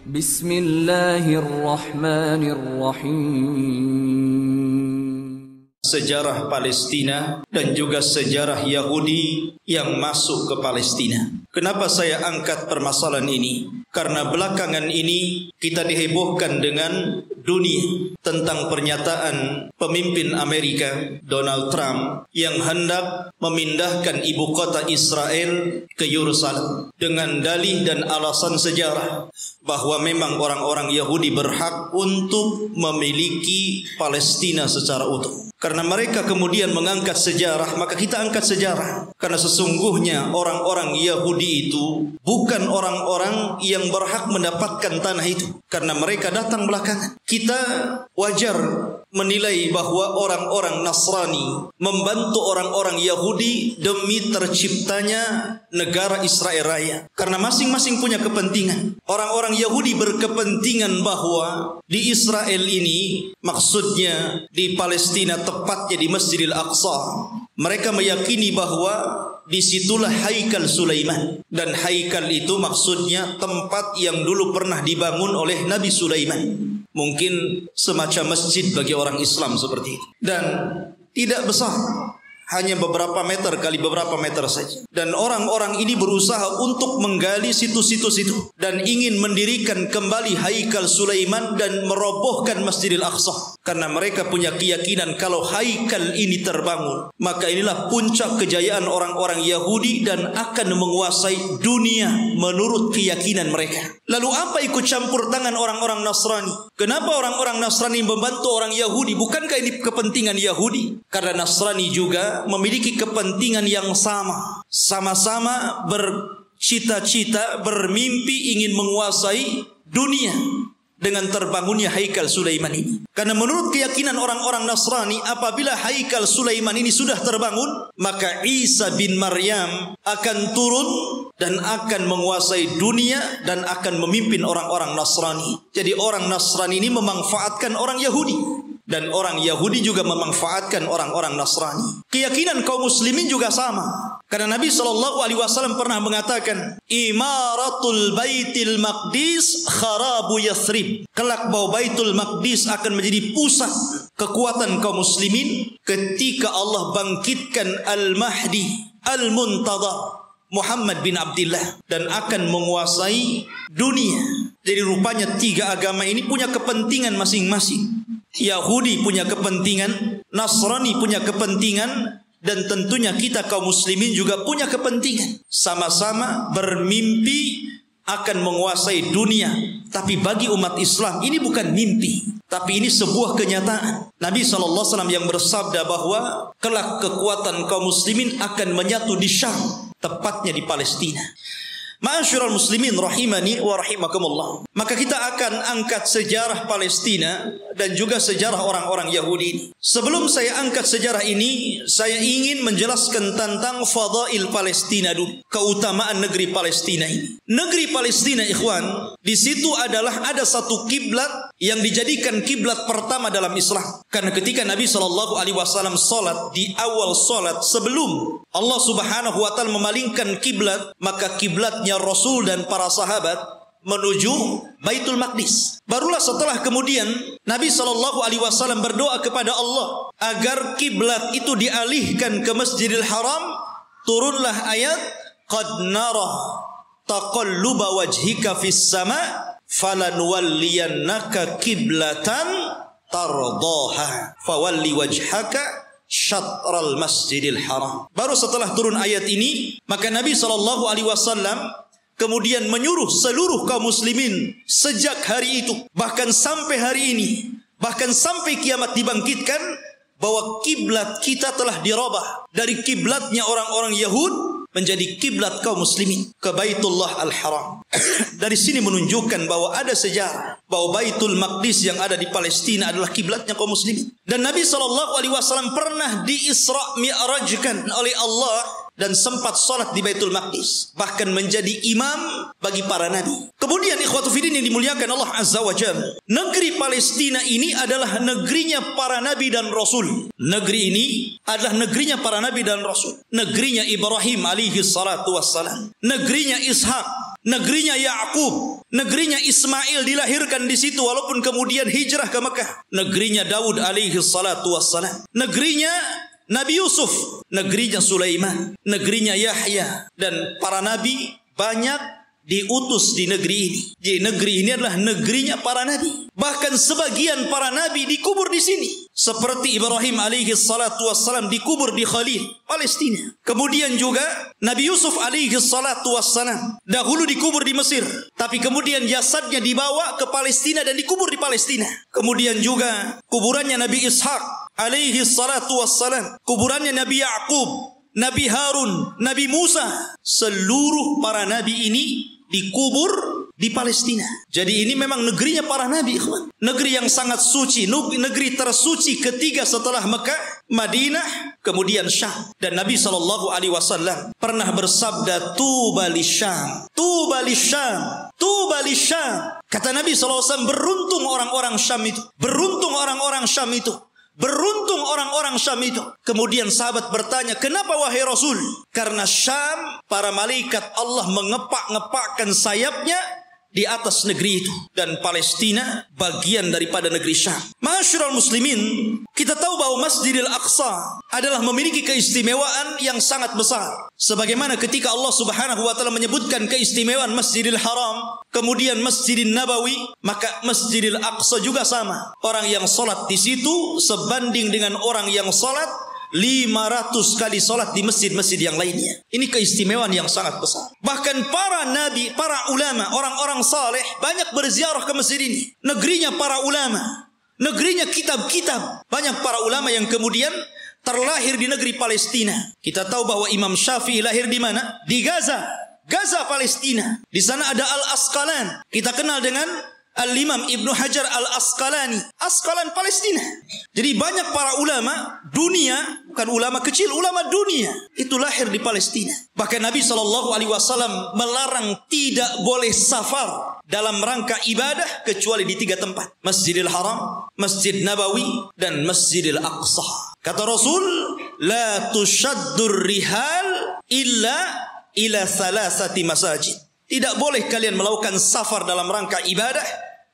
Bismillahirrahmanirrahim. Sejarah Palestina dan juga sejarah Yahudi yang masuk ke Palestina. Kenapa saya angkat permasalahan ini? Karena belakangan ini kita dihebohkan dengan dunia tentang pernyataan pemimpin Amerika Donald Trump yang hendak memindahkan ibu kota Israel ke Yerusalem dengan dalih dan alasan sejarah bahwa memang orang-orang Yahudi berhak untuk memiliki Palestina secara utuh. Karena mereka kemudian mengangkat sejarah, maka kita angkat sejarah. Karena sesungguhnya orang-orang Yahudi itu bukan orang-orang yang berhak mendapatkan tanah itu, karena mereka datang belakangan. Kita wajar menilai bahwa orang-orang Nasrani membantu orang-orang Yahudi demi terciptanya negara Israel Raya. Karena masing-masing punya kepentingan. Orang-orang Yahudi berkepentingan bahwa di Israel ini, maksudnya di Palestina, tepatnya di Masjidil Aqsa, mereka meyakini bahwa disitulah Haikal Sulaiman. Dan Haikal itu maksudnya tempat yang dulu pernah dibangun oleh Nabi Sulaiman. Mungkin semacam masjid bagi orang Islam seperti itu. Dan tidak besar, hanya beberapa meter kali beberapa meter saja. Dan orang-orang ini berusaha untuk menggali situs-situs itu dan ingin mendirikan kembali Haikal Sulaiman dan merobohkan Masjidil Aqsa. Karena mereka punya keyakinan kalau Haikal ini terbangun, maka inilah puncak kejayaan orang-orang Yahudi dan akan menguasai dunia menurut keyakinan mereka. Lalu apa ikut campur tangan orang-orang Nasrani? Kenapa orang-orang Nasrani membantu orang Yahudi? Bukankah ini kepentingan Yahudi? Karena Nasrani juga memiliki kepentingan yang sama. Sama-sama bercita-cita, bermimpi ingin menguasai dunia dengan terbangunnya Haikal Sulaiman ini. Karena menurut keyakinan orang-orang Nasrani, apabila Haikal Sulaiman ini sudah terbangun, maka Isa bin Maryam akan turun dan akan menguasai dunia dan akan memimpin orang-orang Nasrani. Jadi orang Nasrani ini memanfaatkan orang Yahudi, dan orang Yahudi juga memanfaatkan orang-orang Nasrani. Keyakinan kaum muslimin juga sama. Karena Nabi SAW pernah mengatakan, Imaratul Baitil Maqdis kharabu Yathrib. Kelak bahwa Baitul Maqdis akan menjadi pusat kekuatan kaum muslimin ketika Allah bangkitkan Al-Mahdi Al-Muntadha Muhammad bin Abdullah dan akan menguasai dunia. Jadi rupanya tiga agama ini punya kepentingan masing-masing. Yahudi punya kepentingan, Nasrani punya kepentingan, dan tentunya kita kaum muslimin juga punya kepentingan. Sama-sama bermimpi akan menguasai dunia. Tapi bagi umat Islam ini bukan mimpi, tapi ini sebuah kenyataan. Nabi SAW yang bersabda bahwa kelak kekuatan kaum muslimin akan menyatu di Syam, tepatnya di Palestina. Ma'asyiral muslimin rahimani wa rahimakumullah. Maka kita akan angkat sejarah Palestina dan juga sejarah orang-orang Yahudi ini. Sebelum saya angkat sejarah ini, saya ingin menjelaskan tentang fadail Palestina dulu, keutamaan negeri Palestina ini. Negeri Palestina, ikhwan, di situ adalah ada satu kiblat yang dijadikan kiblat pertama dalam Islam. Karena ketika Nabi SAW salat, di awal salat sebelum Allah Subhanahu wa taala memalingkan kiblat, maka kiblatnya Rasul dan para sahabat menuju Baitul Maqdis. Barulah setelah kemudian Nabi SAW berdoa kepada Allah agar kiblat itu dialihkan ke Masjidil Haram. Turunlah ayat, qad nara taqalluba wajhika fis sama falanwalliyannaka kiblatan tardaha fawalli wajhaka syatral Masjidil Haram. Baru setelah turun ayat ini, maka Nabi SAW kemudian menyuruh seluruh kaum muslimin sejak hari itu, bahkan sampai hari ini, bahkan sampai kiamat dibangkitkan, bahwa kiblat kita telah dirubah dari kiblatnya orang-orang Yahud menjadi kiblat kaum muslimin ke Baitullah Al-Haram. Dari sini menunjukkan bahwa ada sejarah bahwa Baitul Maqdis yang ada di Palestina adalah kiblatnya kaum muslimin. Dan Nabi SAW pernah di-Isra' Mi'rajkan oleh Allah dan sempat salat di Baitul Maqdis, bahkan menjadi imam bagi para nabi. Kemudian ikhwatu fiddin yang dimuliakan Allah Azza wa Jalla, negeri Palestina ini adalah negerinya para nabi dan rasul. Negeri ini adalah negerinya para nabi dan rasul. Negerinya Ibrahim alaihi salatu wassalam, negerinya Ishak, negerinya Yakub, negerinya Ismail dilahirkan di situ walaupun kemudian hijrah ke Mekah. Negerinya Daud alaihi salatu wassalam, negerinya Nabi Yusuf, negerinya Sulaiman, negerinya Yahya, dan para nabi banyak diutus di negeri ini. Jadi negeri ini adalah negerinya para nabi. Bahkan sebagian para nabi dikubur di sini. Seperti Ibrahim alaihi salatu wassalam dikubur di Khalil, Palestina. Kemudian juga Nabi Yusuf alaihi salatu wassalam dahulu dikubur di Mesir, tapi kemudian jasadnya dibawa ke Palestina dan dikubur di Palestina. Kemudian juga kuburannya Nabi Ishak alaihi salatu wassalam, kuburannya Nabi Yakub, Nabi Harun, Nabi Musa, seluruh para nabi ini dikubur di Palestina. Jadi ini memang negerinya para nabi, ikhwan. Negeri yang sangat suci, negeri tersuci ketiga setelah Mekah, Madinah, kemudian Syam. Dan Nabi SAW pernah bersabda, Tuba lisyam, Tuba lisyam, Tuba lisyam. Kata Nabi SAW, beruntung orang-orang Syam itu, beruntung orang-orang Syam itu, beruntung orang-orang Syam itu. Kemudian sahabat bertanya, kenapa wahai Rasul? Karena Syam, para malaikat Allah mengepak-ngepakkan sayapnya di atas negeri itu. Dan Palestina bagian daripada negeri Syam. Ma'asyiral muslimin, kita tahu bahwa Masjidil Aqsa adalah memiliki keistimewaan yang sangat besar. Sebagaimana ketika Allah Subhanahu wa taala menyebutkan keistimewaan Masjidil Haram, kemudian Masjidil Nabawi, maka Masjidil Aqsa juga sama. Orang yang salat di situ sebanding dengan orang yang salat 500 kali salat di masjid-masjid yang lainnya. Ini keistimewaan yang sangat besar. Bahkan para nabi, para ulama, orang-orang saleh banyak berziarah ke masjid ini. Negerinya para ulama, negerinya kitab-kitab. Banyak para ulama yang kemudian terlahir di negeri Palestina. Kita tahu bahwa Imam Syafi'i lahir di mana? Di Gaza, Gaza Palestina. Di sana ada Al-Asqalan. Kita kenal dengan Al-Imam Ibnu Hajar Al-Asqalani, Asqalan Palestina. Jadi banyak para ulama dunia, bukan ulama kecil, ulama dunia, itu lahir di Palestina. Bahkan Nabi SAW melarang tidak boleh safar dalam rangka ibadah kecuali di 3 tempat: Masjidil Haram, Masjid Nabawi, dan Masjidil Aqsa. Kata Rasul, la tushaddur rihal illa ila thalathati masajid. Tidak boleh kalian melakukan safar dalam rangka ibadah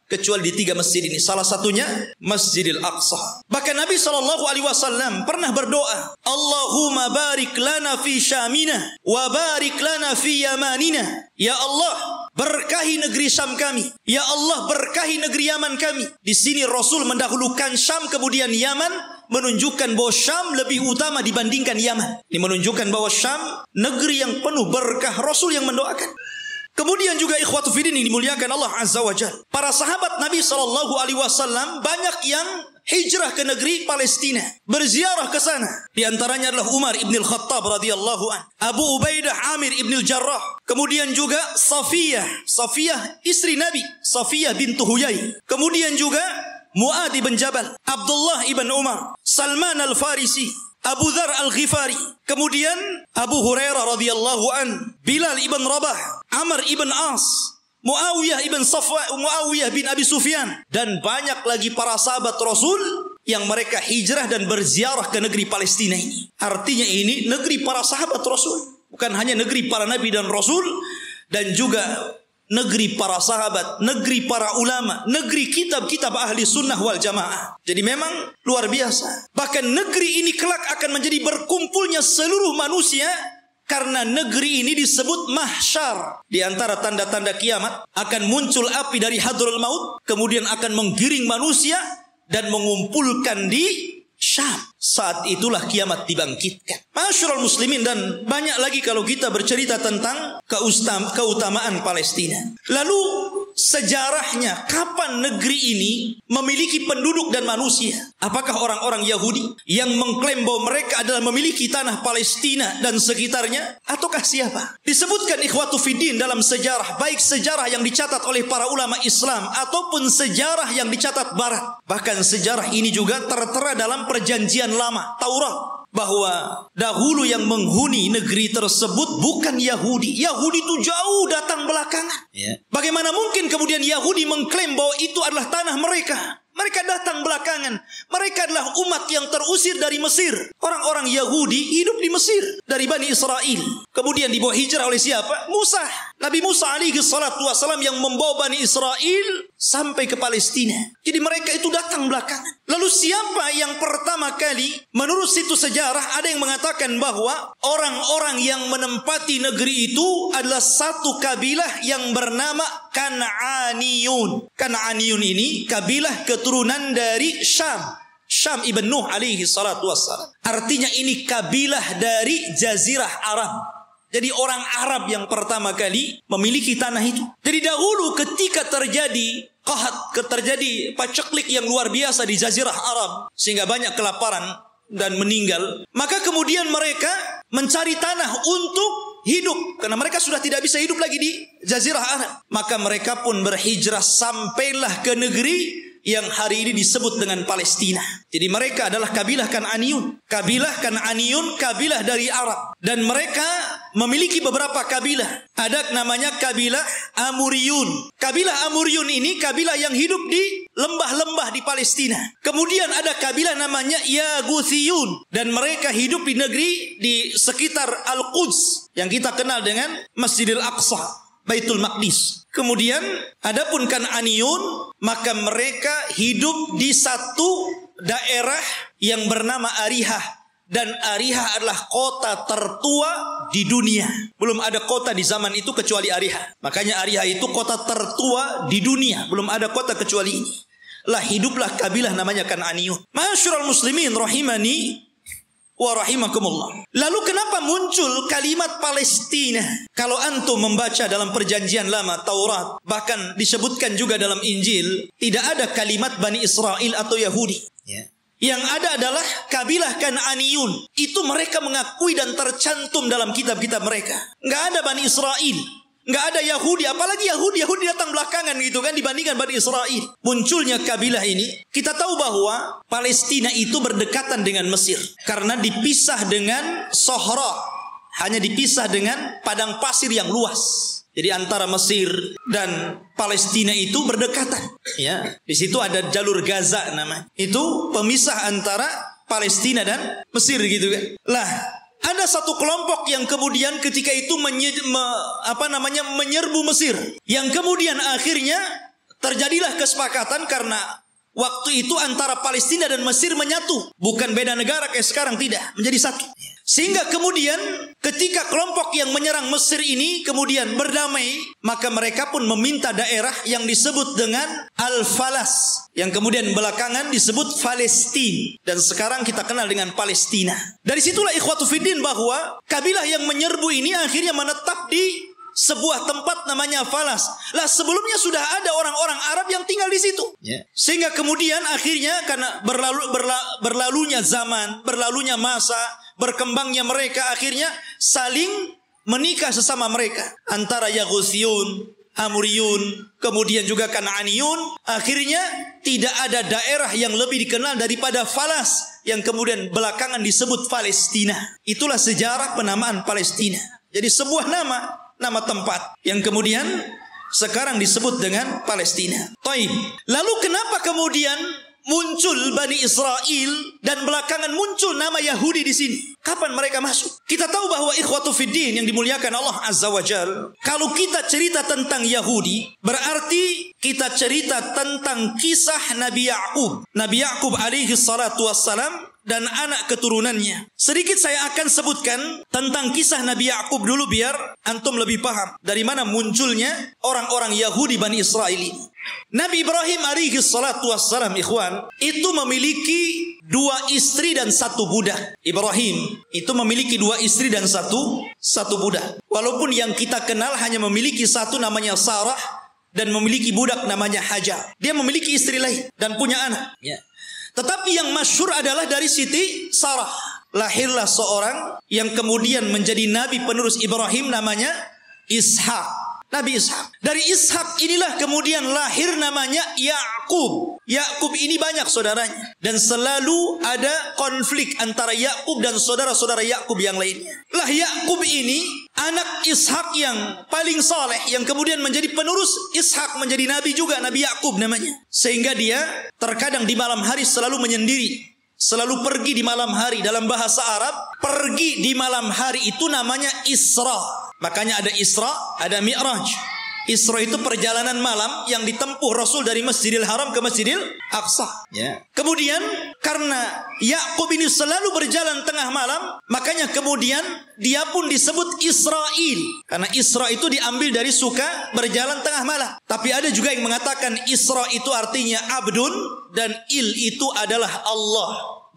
kecuali di 3 masjid ini. Salah satunya Masjidil Aqsa. Bahkan Nabi SAW pernah berdoa, Allahumma barik lana fi syamina wa barik lana fi yamanina. Ya Allah, berkahi negeri Syam kami. Ya Allah, berkahi negeri Yaman kami. Di sini Rasul mendahulukan Syam kemudian Yaman, menunjukkan bahwa Syam lebih utama dibandingkan Yaman. Ini menunjukkan bahwa Syam negeri yang penuh berkah. Rasul yang mendoakan. Kemudian juga ikhwatu fiddin yang dimuliakan Allah Azza wa Jalla. Para sahabat Nabi SAW banyak yang hijrah ke negeri Palestina, berziarah ke sana. Di antaranya adalah Umar ibn al-Khattab radhiyallahu an, Abu Ubaidah Amir ibn al-Jarrah, kemudian juga Safiyah istri Nabi, Safiyah bintu Huyai. Kemudian juga Mu'adh ibn Jabal, Abdullah ibn Umar, Salman al-Farisi, Abu Dhar al-Ghifari, kemudian Abu Hurairah radhiyallahu an, Bilal ibn Rabah, Amr ibn As, Muawiyah bin Abi Sufyan, dan banyak lagi para sahabat Rasul yang mereka hijrah dan berziarah ke negeri Palestina ini. Artinya ini negeri para sahabat Rasul, bukan hanya negeri para nabi dan rasul, dan juga negeri para sahabat, negeri para ulama, negeri kitab-kitab ahli sunnah wal jamaah. Jadi memang luar biasa. Bahkan negeri ini kelak akan menjadi berkumpulnya seluruh manusia, karena negeri ini disebut mahsyar. Di antara tanda-tanda kiamat, akan muncul api dari Hadrul Maut, kemudian akan menggiring manusia dan mengumpulkan di Syam. Saat itulah kiamat dibangkitkan. Ma'asyiral muslimin, dan banyak lagi kalau kita bercerita tentang keutamaan Palestina. Lalu sejarahnya, kapan negeri ini memiliki penduduk dan manusia? Apakah orang-orang Yahudi yang mengklaim bahwa mereka adalah memiliki tanah Palestina dan sekitarnya? Ataukah siapa? Disebutkan ikhwatu fiddin dalam sejarah, baik sejarah yang dicatat oleh para ulama Islam ataupun sejarah yang dicatat Barat. Bahkan sejarah ini juga tertera dalam perjanjian lama, Taurat, bahwa dahulu yang menghuni negeri tersebut bukan Yahudi. Yahudi itu jauh datang belakangan. Bagaimana mungkin kemudian Yahudi mengklaim bahwa itu adalah tanah mereka? Mereka datang belakangan. Mereka adalah umat yang terusir dari Mesir. Orang-orang Yahudi hidup di Mesir dari Bani Israel. Kemudian dibawa hijrah oleh siapa? Musa. Nabi Musa alaihi salatu wassalam yang membawa Bani Israel sampai ke Palestina. Jadi mereka itu datang belakangan. Lalu siapa yang pertama kali, menurut situs sejarah ada yang mengatakan bahwa orang-orang yang menempati negeri itu adalah satu kabilah yang bernama Kan'aniyun. Kan'aniyun ini kabilah keturunan dari Syam ibn Nuh alaihi salatu wassalam. Artinya ini kabilah dari Jazirah Arab. Jadi orang Arab yang pertama kali memiliki tanah itu. Jadi dahulu ketika terjadi terjadi paceklik yang luar biasa di Jazirah Arab, sehingga banyak kelaparan dan meninggal, maka kemudian mereka mencari tanah untuk hidup, karena mereka sudah tidak bisa hidup lagi di Jazirah Arab. Maka mereka pun berhijrah sampailah ke negeri yang hari ini disebut dengan Palestina. Jadi mereka adalah kabilah Kan'aniyun. Kabilah Kan'aniyun, kabilah dari Arab. Dan mereka memiliki beberapa kabilah. Ada namanya kabilah Amuriyun. Kabilah Amuriyun ini kabilah yang hidup di lembah-lembah di Palestina. Kemudian ada kabilah namanya Yaguthiyun. Dan mereka hidup di negeri di sekitar Al-Quds, yang kita kenal dengan Masjidil Aqsa, Baitul Maqdis. Kemudian adapun Kan'aniyun, maka mereka hidup di satu daerah yang bernama Arihah. Dan Arihah adalah kota tertua di dunia. Belum ada kota di zaman itu kecuali Arihah. Makanya Arihah itu kota tertua di dunia. Belum ada kota kecuali ini. Lah hiduplah kabilah namanya Kan'aniyun. Ma'asyiral muslimin rahimani wa rahimakumullah. Lalu kenapa muncul kalimat Palestina? Kalau antum membaca dalam perjanjian lama Taurat, bahkan disebutkan juga dalam Injil, tidak ada kalimat Bani Israel atau Yahudi. Yang ada adalah kabilah Kan'aniyun. Itu mereka mengakui dan tercantum dalam kitab-kitab mereka. Nggak ada Bani Israel, nggak ada Yahudi. Apalagi Yahudi datang belakangan gitu kan dibandingkan Bani Israel. Munculnya kabilah ini, kita tahu bahwa Palestina itu berdekatan dengan Mesir karena dipisah dengan Sohra, hanya dipisah dengan padang pasir yang luas. Jadi antara Mesir dan Palestina itu berdekatan. Ya, di situ ada jalur Gaza namanya. Itu pemisah antara Palestina dan Mesir gitu kan. Lah, ada satu kelompok yang kemudian ketika itu menyerbu Mesir. Yang kemudian akhirnya terjadilah kesepakatan karena waktu itu antara Palestina dan Mesir menyatu. Bukan beda negara kayak sekarang, tidak. Menjadi satu. Sehingga kemudian ketika kelompok yang menyerang Mesir ini kemudian berdamai, maka mereka pun meminta daerah yang disebut dengan Al-Falas, yang kemudian belakangan disebut Palestina, dan sekarang kita kenal dengan Palestina. Dari situlah ikhwatu fiddin bahwa kabilah yang menyerbu ini akhirnya menetap di sebuah tempat namanya Falas. Lah sebelumnya sudah ada orang-orang Arab yang tinggal di situ. Sehingga kemudian akhirnya karena berlalunya zaman, berlalunya masa, berkembangnya mereka, akhirnya saling menikah sesama mereka. Antara Yaguthiyun, Amuriyun, kemudian juga Kan'aniyun. Akhirnya tidak ada daerah yang lebih dikenal daripada Falas, yang kemudian belakangan disebut Palestina. Itulah sejarah penamaan Palestina. Jadi sebuah nama tempat yang kemudian sekarang disebut dengan Palestina. Taib. Lalu kenapa kemudian muncul Bani Israel dan belakangan muncul nama Yahudi di sini? Kapan mereka masuk? Kita tahu bahwa ikhwatu fiddin yang dimuliakan Allah Azza wa Jal, kalau kita cerita tentang Yahudi, berarti kita cerita tentang kisah Nabi Ya'qub. Nabi Ya'qub alaihi salatu wassalam dan anak keturunannya. Sedikit saya akan sebutkan tentang kisah Nabi Ya'qub dulu biar antum lebih paham dari mana munculnya orang-orang Yahudi Bani Israel ini. Nabi Ibrahim alaihi salatu wassalam, ikhwan, itu memiliki 2 istri dan 1 budak. Ibrahim itu memiliki 2 istri dan 1 budak. Walaupun yang kita kenal hanya memiliki 1 namanya Sarah dan memiliki budak namanya Hajar. Dia memiliki istri lain dan punya anak. Tetapi yang masyhur adalah dari Siti Sarah. Lahirlah seorang yang kemudian menjadi nabi penerus Ibrahim namanya Ishak. Nabi Ishak. Dari Ishak inilah kemudian lahir namanya Ya'qub. Ya'qub ini banyak saudaranya. Dan selalu ada konflik antara Ya'qub dan saudara-saudara Ya'qub yang lainnya. Lah Ya'qub ini anak Ishak yang paling saleh, yang kemudian menjadi penerus Ishak, menjadi nabi juga, Nabi Ya'qub namanya. Sehingga dia terkadang di malam hari selalu menyendiri. Selalu pergi di malam hari. Dalam bahasa Arab, pergi di malam hari itu namanya Isra. Makanya ada Isra, ada Mi'raj. Isra itu perjalanan malam yang ditempuh Rasul dari Masjidil Haram ke Masjidil Aqsa. Ya. Kemudian karena Yakub ini selalu berjalan tengah malam, makanya kemudian dia pun disebut Israil. Karena Isra itu diambil dari suka berjalan tengah malam. Tapi ada juga yang mengatakan Isra itu artinya abdun dan il itu adalah Allah.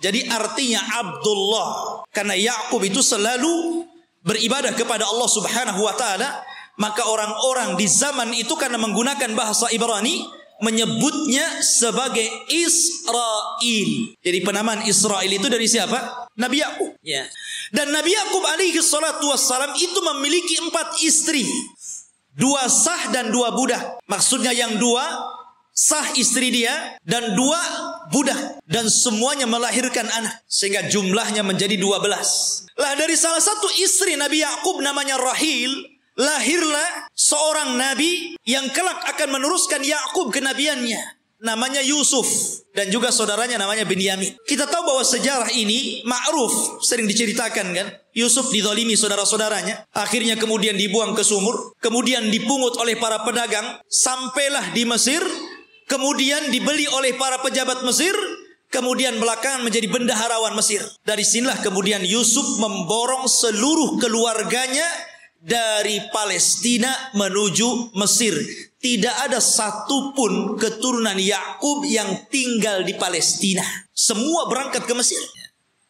Jadi artinya Abdullah. Karena Yakub itu selalu beribadah kepada Allah Subhanahu wa taala. Maka orang-orang di zaman itu karena menggunakan bahasa Ibrani menyebutnya sebagai Israil. Jadi penamaan Israil itu dari siapa? Nabi Yakub. Ya. Dan Nabi Yakub alaihi salatu wassalam itu memiliki 4 istri. 2 sah dan 2 budak. Maksudnya yang 2 sah istri dia dan 2 budak. Dan semuanya melahirkan anak. Sehingga jumlahnya menjadi 12. Lah dari salah satu istri Nabi Yakub namanya Rahil, lahirlah seorang nabi yang kelak akan meneruskan Yakub kenabiannya. Namanya Yusuf. Dan juga saudaranya namanya Binyamin. Kita tahu bahwa sejarah ini ma'ruf, sering diceritakan kan. Yusuf dizalimi saudara-saudaranya. Akhirnya kemudian dibuang ke sumur. Kemudian dipungut oleh para pedagang. Sampailah di Mesir. Kemudian dibeli oleh para pejabat Mesir. Kemudian belakangan menjadi bendaharawan Mesir. Dari sinilah kemudian Yusuf memborong seluruh keluarganya dari Palestina menuju Mesir. Tidak ada satupun keturunan Yakub yang tinggal di Palestina. Semua berangkat ke Mesir.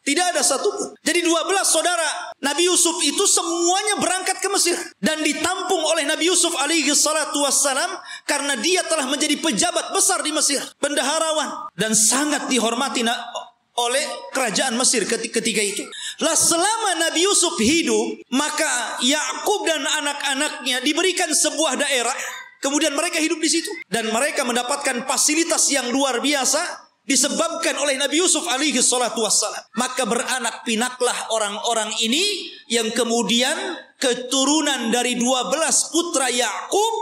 Tidak ada satupun. Jadi 12 saudara Nabi Yusuf itu semuanya berangkat ke Mesir. Dan ditampung oleh Nabi Yusuf alaihi salatu wassalam. Karena dia telah menjadi pejabat besar di Mesir. Bendaharawan. Dan sangat dihormati oleh kerajaan Mesir ketika itu. Lah selama Nabi Yusuf hidup, maka Yakub dan anak-anaknya diberikan sebuah daerah. Kemudian mereka hidup di situ dan mereka mendapatkan fasilitas yang luar biasa disebabkan oleh Nabi Yusuf alaihi salatu wassalam. Maka beranak pinaklah orang-orang ini yang kemudian keturunan dari 12 putra Yakub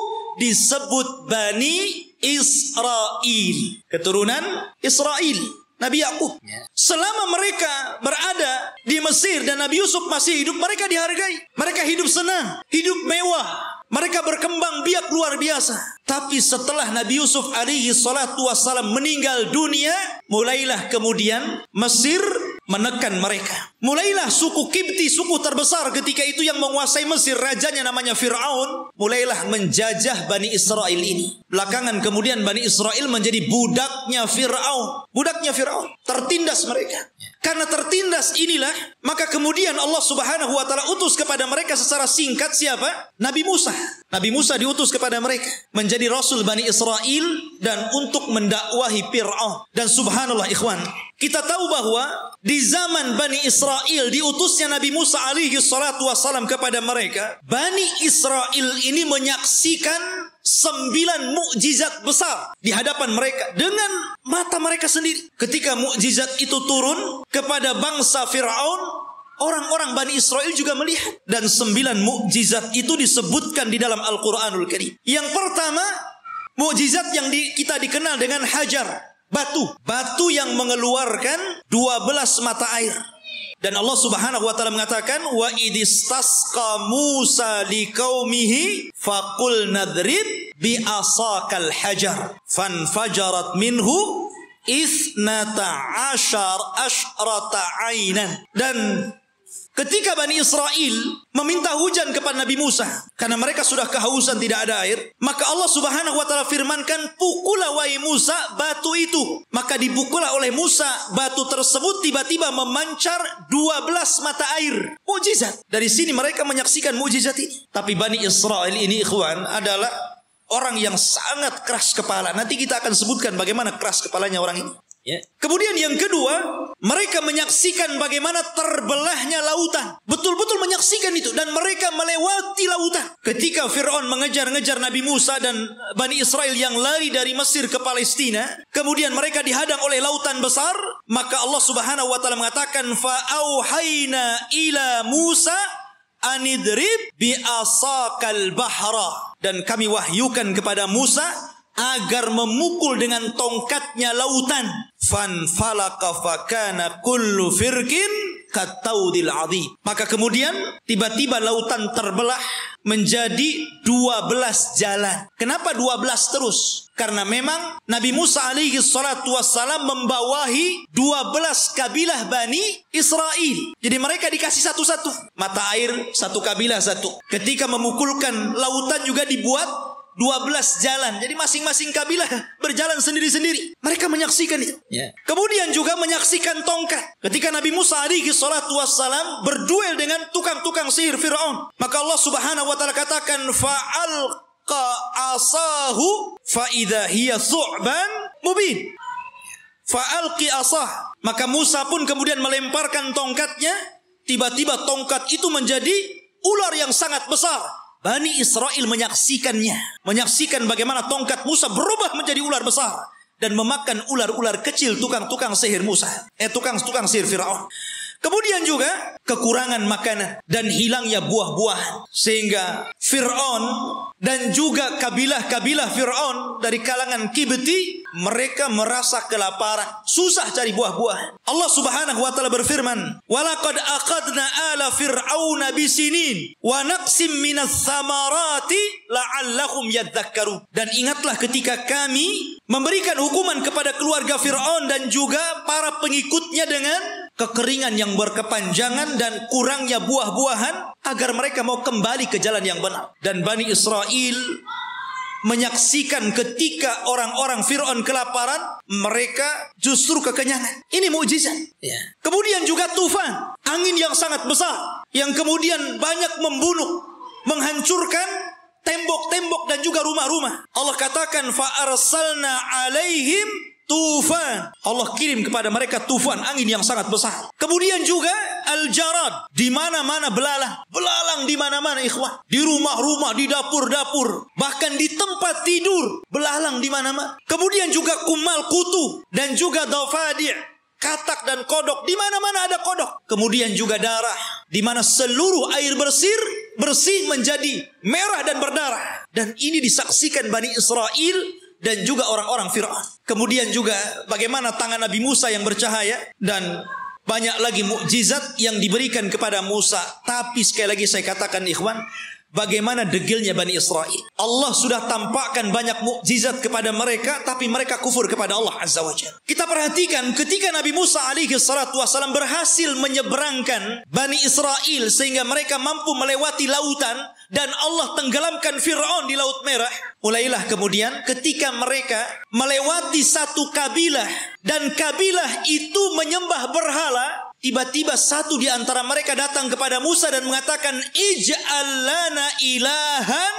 disebut Bani Israil. Keturunan Israil. Nabi Yakub. Selama mereka berada di Mesir dan Nabi Yusuf masih hidup, mereka dihargai. Mereka hidup senang, hidup mewah. Mereka berkembang biak luar biasa. Tapi setelah Nabi Yusuf alaihi salatu wassalam meninggal dunia, mulailah kemudian Mesir menekan mereka. Mulailah suku Kipti, suku terbesar ketika itu yang menguasai Mesir, rajanya namanya Fir'aun, mulailah menjajah Bani Israel ini. Belakangan kemudian Bani Israel menjadi budaknya Fir'aun. Budaknya Fir'aun. Tertindas mereka. Karena tertindas inilah, maka kemudian Allah Subhanahu wa taala utus kepada mereka secara singkat siapa? Nabi Musa. Nabi Musa diutus kepada mereka menjadi rasul Bani Israel dan untuk mendakwahi Fir'aun. Dan subhanallah ikhwan, kita tahu bahwa di zaman Bani Israel diutusnya Nabi Musa alaihi salatu wassalam kepada mereka, Bani Israel ini menyaksikan 9 mukjizat besar di hadapan mereka dengan mata mereka sendiri. Ketika mukjizat itu turun kepada bangsa Fir'aun, orang-orang Bani Israel juga melihat. Dan 9 mukjizat itu disebutkan di dalam Al-Quranul Karim. Yang pertama, mukjizat yang kita dikenal dengan Hajar. Batu yang mengeluarkan 12 mata air. Dan Allah Subhanahu wa taala mengatakan, wa idistasqa Musa liqaumihi faqul nadrib bi asaqal hajar fanfajarat minhu isnata asyrata ainan. Dan ketika Bani Israel meminta hujan kepada Nabi Musa karena mereka sudah kehausan, tidak ada air, maka Allah Subhanahu wa taala firmankan, pukullah wahai Musa batu itu. Maka dipukullah oleh Musa batu tersebut, tiba-tiba memancar 12 mata air. Mukjizat. Dari sini mereka menyaksikan mukjizat ini. Tapi Bani Israel ini ikhwan adalah orang yang sangat keras kepala. Nanti kita akan sebutkan bagaimana keras kepalanya orang ini. Kemudian yang kedua, mereka menyaksikan bagaimana terbelahnya lautan. Betul-betul menyaksikan itu. Dan mereka melewati lautan. Ketika Fir'aun mengejar-ngejar Nabi Musa dan Bani Israel yang lari dari Mesir ke Palestina, kemudian mereka dihadang oleh lautan besar, maka Allah Subhanahu wa taala mengatakan, fa'auhayna ila Musa anidrib bi asaqal bahra. Dan kami wahyukan kepada Musa agar memukul dengan tongkatnya lautan. Fanfalaka fakana kullu firqin kataudil azim. Maka kemudian tiba-tiba lautan terbelah menjadi 12 jalan. Kenapa 12 terus? Karena memang Nabi Musa alaihi salatu wassalam membawahi 12 kabilah Bani Israel. Jadi mereka dikasih satu-satu. Mata air satu kabilah satu. Ketika memukulkan lautan juga dibuat 12 jalan. Jadi masing-masing kabilah berjalan sendiri-sendiri. Mereka menyaksikan itu. Kemudian juga menyaksikan tongkat. Ketika Nabi Musa alaihi salatu wassalam berduel dengan tukang-tukang sihir Fir'aun. Maka Allah subhanahu wa ta'ala katakan fa'alqa asahu fa'idha hiya thu'ban mubin. Fa'alqi asah. Maka Musa pun kemudian melemparkan tongkatnya. Tiba-tiba tongkat itu menjadi ular yang sangat besar. Bani Israel menyaksikannya. Menyaksikan bagaimana tongkat Musa berubah menjadi ular besar. Dan memakan ular-ular kecil tukang-tukang sihir Musa. Tukang-tukang sihir Fir'aun. Kemudian juga kekurangan makanan dan hilangnya buah-buahan. Sehingga Fir'aun dan juga kabilah-kabilah Fir'aun dari kalangan Kibti, mereka merasa kelaparan. Susah cari buah-buahan. Allah subhanahu wa ta'ala berfirman, وَلَقَدْ أَخَذْنَا آلَ فِرْعَوْنَ بِسِنِينَ وَنَقْسِمْ مِنَ الثَّمَرَاتِ لَعَلَّهُمْ يَذَّكَّرُونَ. Dan ingatlah ketika kami memberikan hukuman kepada keluarga Fir'aun dan juga para pengikutnya dengan kekeringan yang berkepanjangan dan kurangnya buah-buahan agar mereka mau kembali ke jalan yang benar. Dan Bani Israel menyaksikan ketika orang-orang Fir'aun kelaparan, mereka justru kekenyangan. Ini mukjizat. Kemudian juga tufan, angin yang sangat besar yang kemudian banyak membunuh, menghancurkan tembok-tembok dan juga rumah-rumah. Allah katakan fa arsalna alaihim tufan. Allah kirim kepada mereka tufan, angin yang sangat besar. Kemudian juga al-jarad, di mana-mana belalang. Belalang di mana-mana ikhwan. Di rumah-rumah, di dapur-dapur, bahkan di tempat tidur, belalang di mana-mana. Kemudian juga kumal kutu dan juga dafadi', katak dan kodok, di mana-mana ada kodok. Kemudian juga darah, di mana seluruh air bersih menjadi merah dan berdarah. Dan ini disaksikan Bani Israel dan juga orang-orang Fir'aun. Kemudian juga bagaimana tangan Nabi Musa yang bercahaya. Dan banyak lagi mukjizat yang diberikan kepada Musa. Tapi sekali lagi saya katakan ikhwan, bagaimana degilnya Bani Israel. Allah sudah tampakkan banyak mukjizat kepada mereka, tapi mereka kufur kepada Allah Azza wa Jalla. Kita perhatikan ketika Nabi Musa alaihi salatu wassalam berhasil menyeberangkan Bani Israel sehingga mereka mampu melewati lautan dan Allah tenggelamkan Fir'aun di Laut Merah. Mulailah kemudian ketika mereka melewati satu kabilah dan kabilah itu menyembah berhala, tiba-tiba satu di antara mereka datang kepada Musa dan mengatakan, Ij'al lana ilahan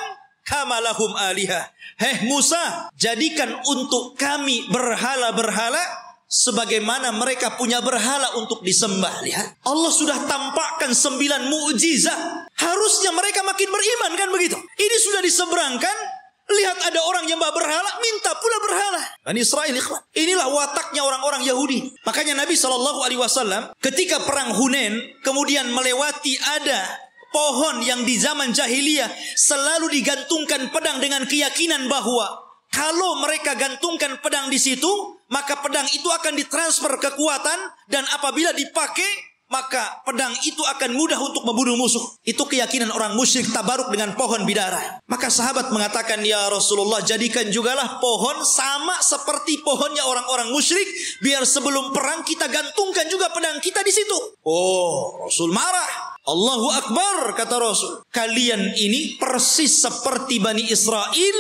kama lahum alihah. Hei Musa, jadikan untuk kami berhala-berhala sebagaimana mereka punya berhala untuk disembah. Lihat, Allah sudah tampakkan 9 mukjizat. Harusnya mereka makin beriman, kan begitu? Ini sudah diseberangkan. Lihat ada orang yang berhala, minta pula berhala. Bani Israel, ikhwan. Inilah wataknya orang-orang Yahudi. Makanya Nabi SAW ketika perang Hunain kemudian melewati ada pohon yang di zaman jahiliyah selalu digantungkan pedang dengan keyakinan bahwa kalau mereka gantungkan pedang di situ, maka pedang itu akan ditransfer kekuatan dan apabila dipakai maka pedang itu akan mudah untuk membunuh musuh. Itu keyakinan orang musyrik tabaruk dengan pohon bidara. Maka sahabat mengatakan, ya Rasulullah, jadikan jugalah pohon sama seperti pohonnya orang-orang musyrik, biar sebelum perang kita gantungkan juga pedang kita di situ. Oh, Rasul marah. Allahu Akbar, kata Rasul. Kalian ini persis seperti Bani Israel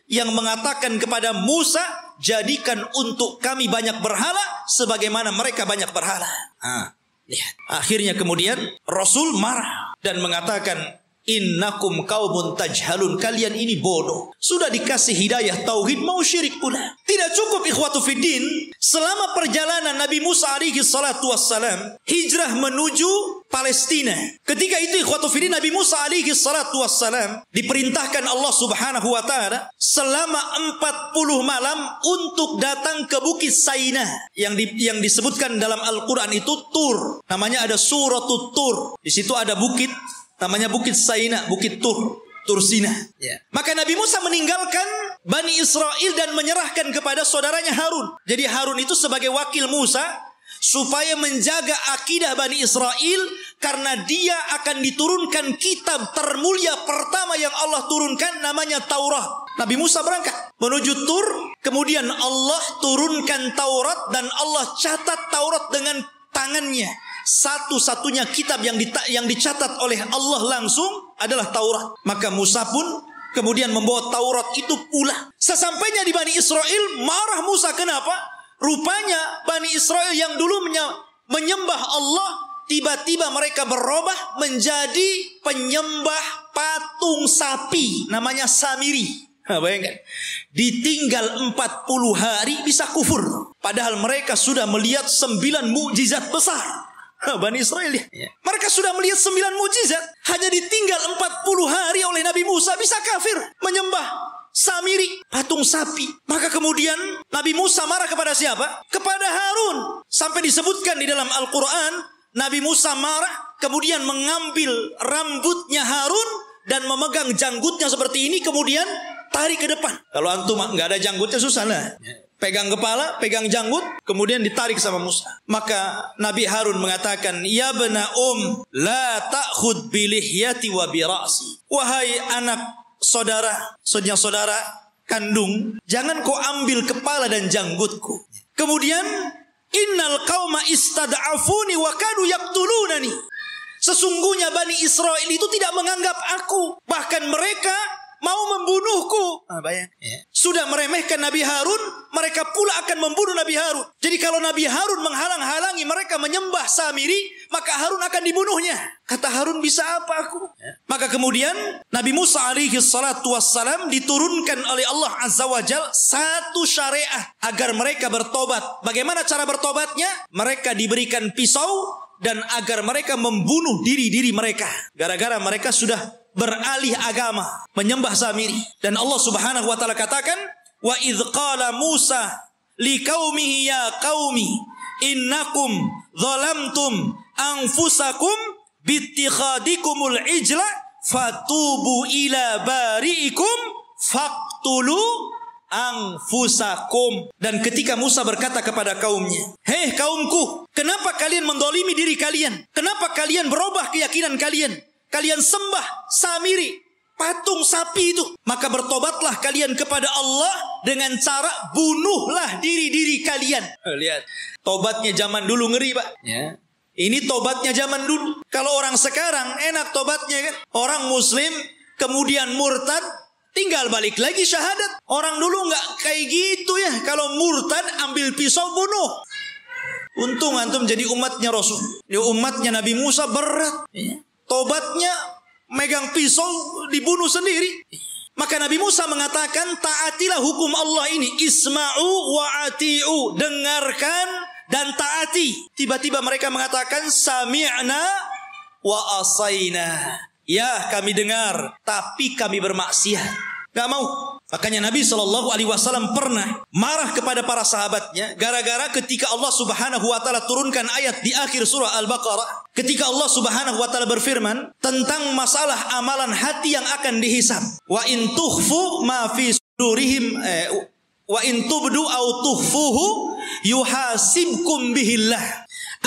yang mengatakan kepada Musa, jadikan untuk kami banyak berhala sebagaimana mereka banyak berhala. Lihat. Akhirnya kemudian Rasul marah dan mengatakan, innakum qaumun tajhalun, kalian ini bodoh. Sudah dikasih hidayah tauhid mau syirik pula. Tidak cukup ikhwatu fiddin, selama perjalanan Nabi Musa alaihi salatu wassalam hijrah menuju Palestina. Ketika itu ikhwatu fiddin, Nabi Musa alaihi salatu wassalam diperintahkan Allah subhanahu wa ta'ala selama 40 malam untuk datang ke Bukit Saina yang disebutkan dalam Al-Quran itu Tur. Namanya ada Suratul Tur. Di situ ada bukit namanya Bukit Saina, Bukit Tur Sina. Maka Nabi Musa meninggalkan Bani Israel dan menyerahkan kepada saudaranya Harun. Jadi Harun itu sebagai wakil Musa supaya menjaga akidah Bani Israel, karena dia akan diturunkan kitab termulia pertama yang Allah turunkan, namanya Taurat. Nabi Musa berangkat menuju Tur, kemudian Allah turunkan Taurat dan Allah catat Taurat dengan tangannya. Satu-satunya kitab yang dicatat oleh Allah langsung adalah Taurat. Maka Musa pun kemudian membawa Taurat itu pulang. Sesampainya di Bani Israel, marah Musa. Kenapa? Rupanya Bani Israel yang dulu menyembah Allah, tiba-tiba mereka berubah menjadi penyembah patung sapi, namanya Samiri. Bayangkan, ditinggal 40 hari bisa kufur. Padahal mereka sudah melihat 9 mukjizat besar. Bani Israel ya. Mereka sudah melihat 9 mukjizat, hanya ditinggal 40 hari oleh Nabi Musa bisa kafir menyembah Samiri, patung sapi. Maka kemudian Nabi Musa marah kepada siapa? Kepada Harun. Sampai disebutkan di dalam Al-Quran, Nabi Musa marah, kemudian mengambil rambutnya Harun dan memegang janggutnya seperti ini, kemudian tarik ke depan. Kalau antum nggak ada janggutnya susah lah. Pegang kepala, pegang janggut, kemudian ditarik sama Musa. Maka Nabi Harun mengatakan, ya bena la ta'khud bilihyati wa birasi. Wahai anak saudara kandung, jangan kau ambil kepala dan janggutku. Kemudian, innal qauma istad'afuni wa kadu yaqtulunani. Sesungguhnya Bani Israel itu tidak menganggap aku, bahkan mereka mau membunuhku. Sudah meremehkan Nabi Harun, mereka pula akan membunuh Nabi Harun. Jadi kalau Nabi Harun menghalang-halangi mereka menyembah Samiri, maka Harun akan dibunuhnya. Kata Harun, bisa apa aku? Maka kemudian Nabi Musa alaihi salatu wassalam diturunkan oleh Allah Azza wa Jal satu syariah agar mereka bertobat. Bagaimana cara bertobatnya? Mereka diberikan pisau dan agar mereka membunuh diri-diri mereka. Gara-gara mereka sudah beralih agama, menyembah Samiri. Dan Allah Subhanahu wa taala katakan, wa idz qala Musa liqaumihi ya qaumi innakum zalamtum anfusakum bittikhadikumul ijla fatubu ila bari'ikum faqtulu anfusakum. Dan ketika Musa berkata kepada kaumnya, hei kaumku, kenapa kalian mendolimi diri kalian? Kenapa kalian berubah keyakinan kalian? Kalian sembah Samiri, patung sapi itu. Maka bertobatlah kalian kepada Allah dengan cara bunuhlah diri-diri kalian. Lihat, tobatnya zaman dulu ngeri, Pak. Ya. Ini tobatnya zaman dulu. Kalau orang sekarang enak tobatnya kan. Orang muslim kemudian murtad, tinggal balik lagi syahadat. Orang dulu nggak kayak gitu ya. Kalau murtad ambil pisau bunuh. Untung antum jadi umatnya Rasul. Di umatnya Nabi Musa berat. Ya. Tobatnya megang pisau dibunuh sendiri. Maka Nabi Musa mengatakan, taatilah hukum Allah ini. Isma'u wa ati'u. Dengarkan dan taati. Tiba-tiba mereka mengatakan, sami'na wa asaina. Ya, kami dengar, tapi kami bermaksiat. Gak mau. Makanya Nabi SAW pernah marah kepada para sahabatnya gara-gara ketika Allah Subhanahu wa taala turunkan ayat di akhir surah Al-Baqarah, ketika Allah Subhanahu wa taala berfirman tentang masalah amalan hati yang akan dihisab. Wa in tukhfu ma fi sudurihim wa in tubdu aw tukhfuhu yuhasibkum bihillah.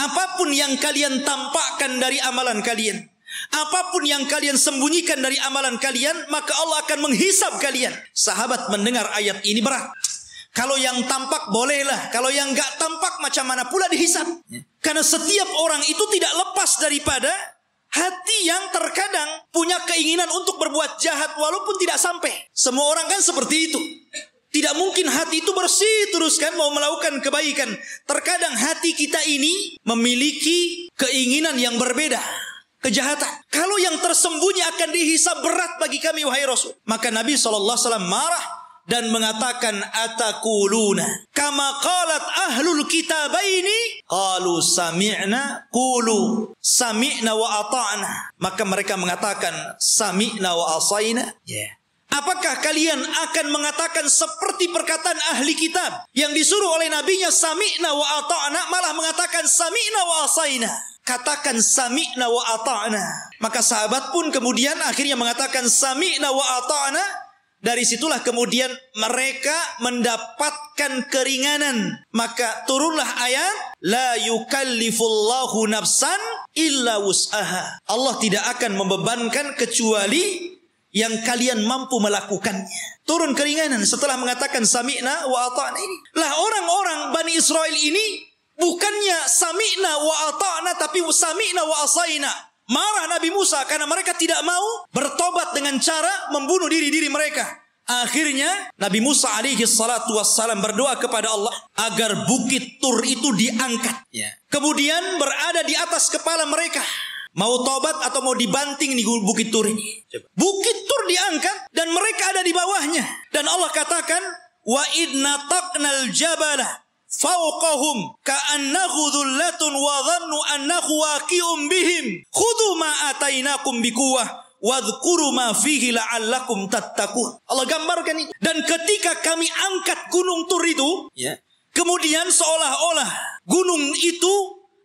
Apapun yang kalian tampakkan dari amalan kalian, apapun yang kalian sembunyikan dari amalan kalian, maka Allah akan menghisab kalian. Sahabat mendengar ayat ini berat. Kalau yang tampak bolehlah, kalau yang gak tampak macam mana pula dihisab. Karena setiap orang itu tidak lepas daripada hati yang terkadang punya keinginan untuk berbuat jahat walaupun tidak sampai. Semua orang kan seperti itu. Tidak mungkin hati itu bersih terus kan mau melakukan kebaikan. Terkadang hati kita ini memiliki keinginan yang berbeda. Kejahatan. Kalau yang tersembunyi akan dihisab berat bagi kami wahai Rasul. Maka Nabi SAW marah dan mengatakan, atakuluna kama qalat ahlul kitabaini qalu sami'na qulu sami'na wa ata'na. Maka mereka mengatakan sami'na wa asaina. Apakah kalian akan mengatakan seperti perkataan ahli kitab yang disuruh oleh nabinya sami'na wa ata'na, malah mengatakan sami'na wa asaina? Katakan sami'na wa ata'na. Maka sahabat pun kemudian akhirnya mengatakan sami'na wa ata'na. Dari situlah kemudian mereka mendapatkan mensyaratkan keringanan, maka turunlah ayat la yukallifullahu nafsan illa wus'aha. Allah tidak akan membebankan kecuali yang kalian mampu melakukannya. Turun keringanan setelah mengatakan sami'na wa ata'na ini. Lah orang-orang Bani Israel ini bukannya sami'na wa ata'na, tapi sami'na wa asaina. Marah Nabi Musa karena mereka tidak mau bertobat dengan cara membunuh diri-diri mereka. Akhirnya Nabi Musa alaihi salatu wassalam berdoa kepada Allah agar bukit Tur itu diangkat. Kemudian berada di atas kepala mereka. Mau tobat atau mau dibanting di bukit Tur ini. Bukit Tur diangkat dan mereka ada di bawahnya. Dan Allah katakan, wa idna taqnal jabala fawqahum ka'annahu dhullatun wa dhannu annahu waqi'un bihim khudhu ma atainakum biquwwah wadhkuru ma fihi la'allakum tattaqun. Allah gambarkan itu. Dan ketika kami angkat gunung Tur itu, kemudian seolah-olah gunung itu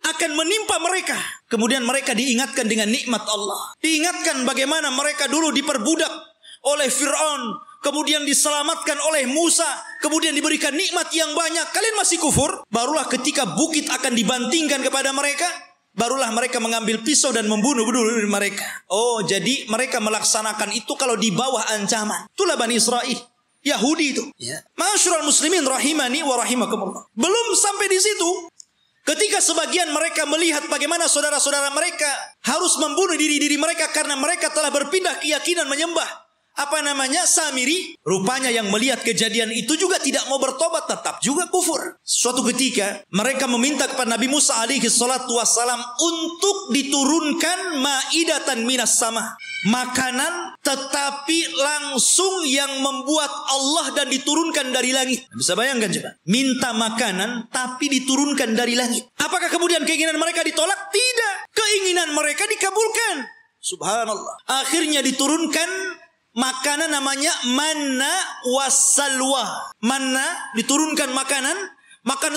akan menimpa mereka. Kemudian mereka diingatkan dengan nikmat Allah. Diingatkan bagaimana mereka dulu diperbudak oleh Fir'aun, kemudian diselamatkan oleh Musa, kemudian diberikan nikmat yang banyak. Kalian masih kufur? Barulah ketika bukit akan dibantingkan kepada mereka, barulah mereka mengambil pisau dan membunuh mereka. Oh, jadi mereka melaksanakan itu kalau di bawah ancaman. Itulah Bani Israel, Yahudi itu. Ma'asyiral muslimin rahimani wa rahimakumullah. Belum sampai di situ. Ketika sebagian mereka melihat bagaimana saudara-saudara mereka harus membunuh diri-diri mereka karena mereka telah berpindah keyakinan menyembah Samiri, rupanya yang melihat kejadian itu juga tidak mau bertobat, tetap juga kufur. Suatu ketika mereka meminta kepada Nabi Musa alaihi salatu wassalam untuk diturunkan maidatan minas sama, makanan tetapi langsung yang membuat Allah dan diturunkan dari langit. Bisa bayangkan coba, minta makanan tapi diturunkan dari langit. Apakah kemudian keinginan mereka ditolak? Tidak, keinginan mereka dikabulkan. Subhanallah. Akhirnya diturunkan makanan namanya manna wassalwa. Manna, diturunkan makanan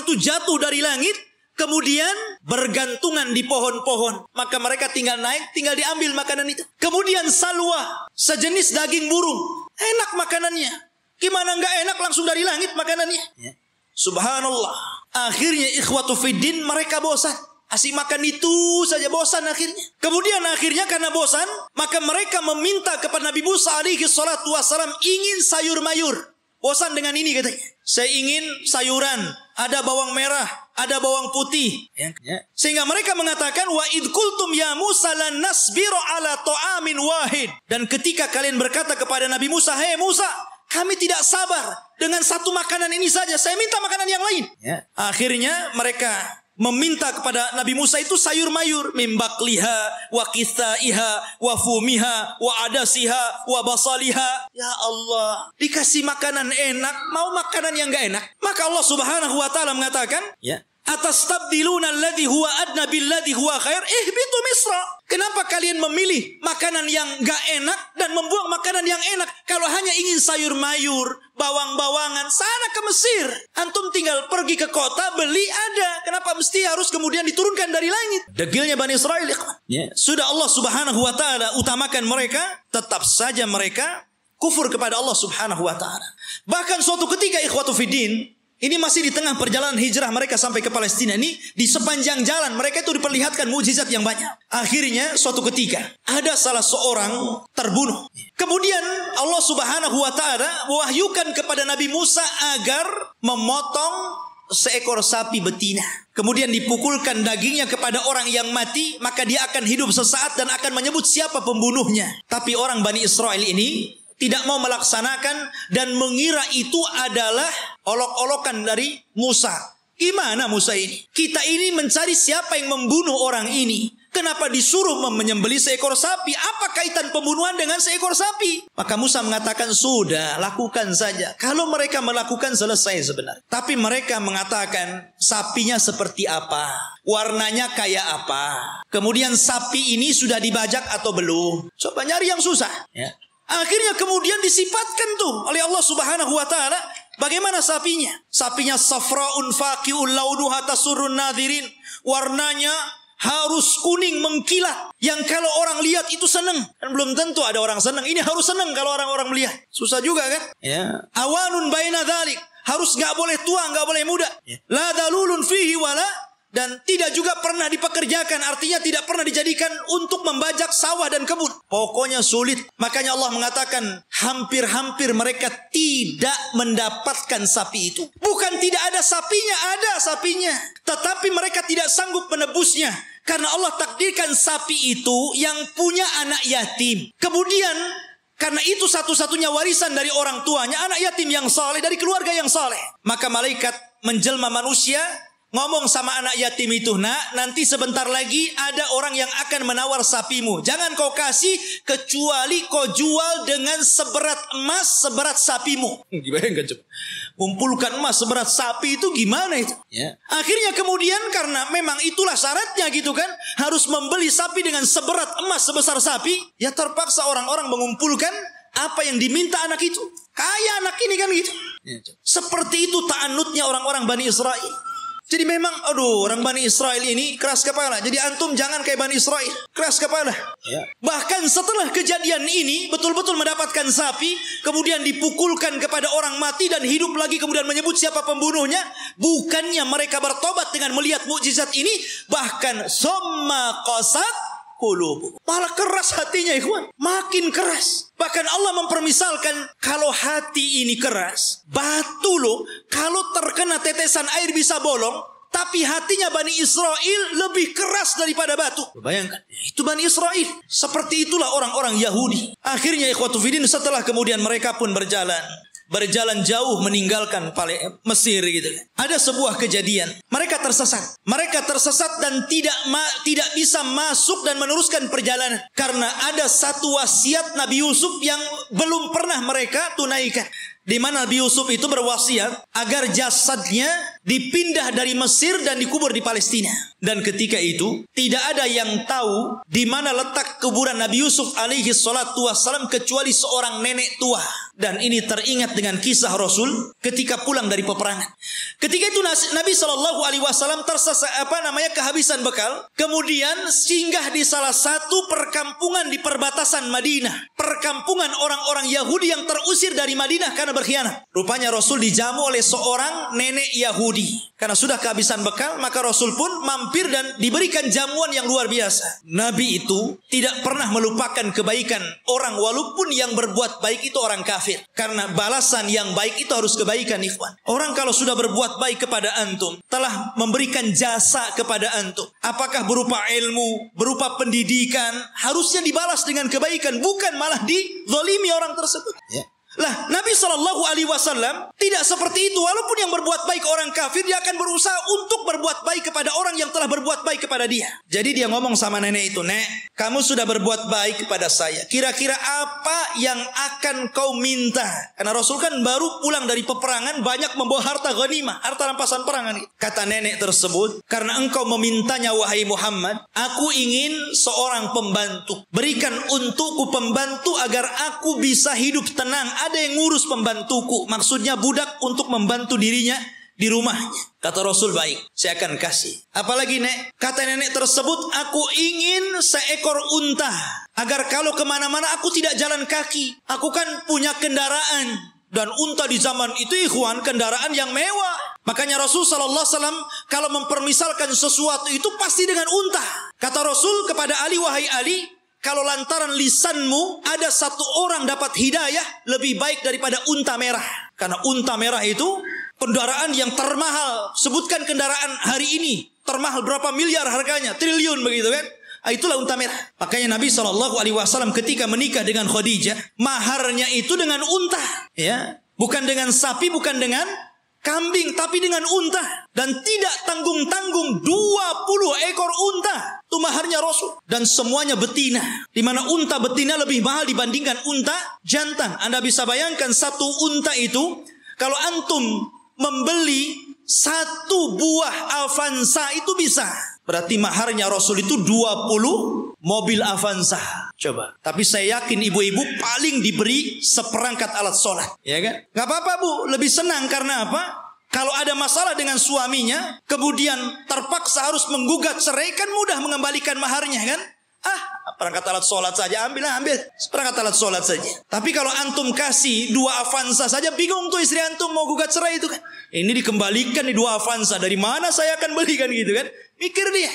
itu jatuh dari langit, kemudian bergantungan di pohon-pohon. Maka mereka tinggal naik, tinggal diambil makanan itu. Kemudian salwa, sejenis daging burung. Enak makanannya. Gimana enggak enak, langsung dari langit makanannya. Subhanallah. Akhirnya ikhwatu fiddin, mereka bosan. Asik makan itu saja, bosan akhirnya. Kemudian akhirnya karena bosan, maka mereka meminta kepada Nabi Musa alaihi salatu wassalam ingin sayur mayur. Bosan dengan ini katanya. Saya ingin sayuran, ada bawang merah, ada bawang putih. Sehingga mereka mengatakan wa id qultum ya Musa lan nasbiru ala ta'amin wahid. Dan ketika kalian berkata kepada Nabi Musa, "Hei Musa, kami tidak sabar dengan satu makanan ini saja. Saya minta makanan yang lain." Akhirnya mereka meminta kepada Nabi Musa itu sayur mayur, mimbakliha wa kithaiha wa fumiha wa adasiha wa basaliha. Ya Allah, dikasih makanan enak, mau makanan yang enggak enak. Maka Allah Subhanahu wa taala mengatakan, atastabdiluna alladhi huwa adna billadhi huwa khair ihbitu misra. Kenapa kalian memilih makanan yang enggak enak dan membuang makanan yang enak? Kalau hanya ingin sayur mayur, bawang-bawangan, sana ke Mesir. Antum tinggal pergi ke kota, beli ada. Kenapa mesti harus kemudian diturunkan dari langit? Degilnya Bani Israel. Sudah Allah Subhanahu wa taala utamakan mereka, tetap saja mereka kufur kepada Allah Subhanahu wa taala. Bahkan suatu ketika ikhwatu fiddin, ini masih di tengah perjalanan hijrah mereka sampai ke Palestina ini, di sepanjang jalan mereka itu diperlihatkan mukjizat yang banyak. Akhirnya suatu ketika ada salah seorang terbunuh. Kemudian Allah Subhanahu wa taala mewahyukan kepada Nabi Musa agar memotong seekor sapi betina. Kemudian dipukulkan dagingnya kepada orang yang mati, maka dia akan hidup sesaat dan akan menyebut siapa pembunuhnya. Tapi orang Bani Israel ini tidak mau melaksanakan dan mengira itu adalah olok-olokan dari Musa. Gimana Musa ini? Kita ini mencari siapa yang membunuh orang ini. Kenapa disuruh menyembelih seekor sapi? Apa kaitan pembunuhan dengan seekor sapi? Maka Musa mengatakan, sudah, lakukan saja. Kalau mereka melakukan, selesai sebenarnya. Tapi mereka mengatakan, sapinya seperti apa? Warnanya kayak apa? Kemudian sapi ini sudah dibajak atau belum? Coba nyari yang susah. Akhirnya kemudian disifatkan tuh oleh Allah Subhanahu wa taala bagaimana sapinya. Sapinya safraun faqi'un launuha tasurrun nadhirin. Warnanya harus kuning mengkilat, yang kalau orang lihat itu senang. Kan belum tentu ada orang senang. Ini harus senang kalau orang-orang melihat. Susah juga kan? Awanun baina dzalik, Harus nggak boleh tua, nggak boleh muda. La dalulun fihi wala, dan tidak juga pernah dipekerjakan, artinya tidak pernah dijadikan untuk membajak sawah dan kebun. Pokoknya sulit. Makanya Allah mengatakan hampir-hampir mereka tidak mendapatkan sapi itu. Bukan tidak ada sapinya, ada sapinya, tetapi mereka tidak sanggup menebusnya. Karena Allah takdirkan sapi itu yang punya anak yatim. Kemudian karena itu satu-satunya warisan dari orang tuanya, anak yatim yang saleh dari keluarga yang saleh. Maka malaikat menjelma manusia, ngomong sama anak yatim itu, nak, nanti sebentar lagi ada orang yang akan menawar sapimu. Jangan kau kasih kecuali kau jual dengan seberat emas seberat sapimu. Dibayangkan coba. Kumpulkan emas seberat sapi itu gimana itu? Ya. Akhirnya kemudian karena memang itulah syaratnya gitu kan, harus membeli sapi dengan seberat emas sebesar sapi. Ya terpaksa orang-orang mengumpulkan apa yang diminta anak itu. Kaya anak ini kan gitu. Ya, seperti itu ta'anutnya orang-orang Bani Israel. Jadi memang, orang Bani Israel ini keras kepala. Jadi antum jangan kayak Bani Israel, keras kepala. Ya. Bahkan setelah kejadian ini, betul-betul mendapatkan sapi, kemudian dipukulkan kepada orang mati dan hidup lagi, kemudian menyebut siapa pembunuhnya. Bukannya mereka bertobat dengan melihat mukjizat ini, bahkan summa qasat qulubuhum. Malah keras hatinya, ikhwan. Makin keras. Bahkan Allah mempermisalkan, kalau hati ini keras, batu loh, kalau terkena tetesan air bisa bolong, tapi hatinya Bani Israel lebih keras daripada batu. Bayangkan, itu Bani Israel. Seperti itulah orang-orang Yahudi. Akhirnya ikhwatu fiddin, setelah kemudian mereka pun berjalan jauh meninggalkan Mesir gitu. Ada sebuah kejadian, mereka tersesat dan tidak bisa masuk dan meneruskan perjalanan karena ada satu wasiat Nabi Yusuf yang belum pernah mereka tunaikan. Di mana Nabi Yusuf itu berwasiat agar jasadnya dipindah dari Mesir dan dikubur di Palestina. Dan ketika itu tidak ada yang tahu di mana letak kuburan Nabi Yusuf alaihi salatu wassalam kecuali seorang nenek tua. Dan ini teringat dengan kisah Rasul ketika pulang dari peperangan. Ketika itu Nabi SAW kehabisan bekal. Kemudian singgah di salah satu perkampungan di perbatasan Madinah. Perkampungan orang-orang Yahudi yang terusir dari Madinah karena berkhianat. Rupanya Rasul dijamu oleh seorang nenek Yahudi. Karena sudah kehabisan bekal, maka Rasul pun mampir dan diberikan jamuan yang luar biasa. Nabi itu tidak pernah melupakan kebaikan orang, walaupun yang berbuat baik itu orang kafir. Karena balasan yang baik itu harus kebaikan, ikhwan. Orang kalau sudah berbuat baik kepada antum, telah memberikan jasa kepada antum, apakah berupa ilmu, berupa pendidikan, harusnya dibalas dengan kebaikan, bukan malah dizalimi orang tersebut. Ya. Lah, Nabi SAW tidak seperti itu. Walaupun yang berbuat baik orang kafir, dia akan berusaha untuk berbuat baik kepada orang yang telah berbuat baik kepada dia. Jadi dia ngomong sama nenek itu, "Nek, kamu sudah berbuat baik kepada saya. Kira-kira apa yang akan kau minta?" Karena Rasul kan baru pulang dari peperangan, banyak membawa harta ghanimah, harta rampasan perangan. Kata nenek tersebut, "Karena engkau memintanya wahai Muhammad, aku ingin seorang pembantu. Berikan untukku pembantu agar aku bisa hidup tenang. Ada yang ngurus pembantuku." Maksudnya budak untuk membantu dirinya di rumahnya. Kata Rasul, "Baik, saya akan kasih." "Apalagi, Nek?" Kata nenek tersebut, "Aku ingin seekor unta agar kalau kemana-mana aku tidak jalan kaki. Aku kan punya kendaraan." Dan unta di zaman itu, ikhwan, kendaraan yang mewah. Makanya Rasul SAW kalau mempermisalkan sesuatu itu pasti dengan unta. Kata Rasul kepada Ali, "Wahai Ali, kalau lantaran lisanmu ada satu orang dapat hidayah, lebih baik daripada unta merah." Karena unta merah itu kendaraan yang termahal. Sebutkan kendaraan hari ini, termahal berapa miliar harganya, triliun begitu kan. Itulah unta merah. Makanya Nabi SAW ketika menikah dengan Khadijah, maharnya itu dengan unta. Ya, bukan dengan sapi, bukan dengan kambing, tapi dengan unta. Dan tidak tanggung-tanggung 20 ekor unta. Itu maharnya Rasul. Dan semuanya betina. Di mana unta betina lebih mahal dibandingkan unta jantan. Anda bisa bayangkan satu unta itu, kalau antum membeli satu buah Avanza itu bisa. Berarti maharnya Rasul itu 20 mobil Avanza. Coba. Tapi saya yakin ibu-ibu paling diberi seperangkat alat sholat. Ya kan? Gak apa-apa, Bu. Lebih senang karena apa? Kalau ada masalah dengan suaminya, kemudian terpaksa harus menggugat cerai, kan mudah mengembalikan maharnya kan? perangkat alat sholat saja, ambil perangkat alat sholat saja. Tapi kalau antum kasih 2 Avanza saja, bingung tuh istri antum mau gugat cerai itu kan. Ini dikembalikan di 2 Avanza, dari mana saya akan belikan gitu kan? Mikir dia.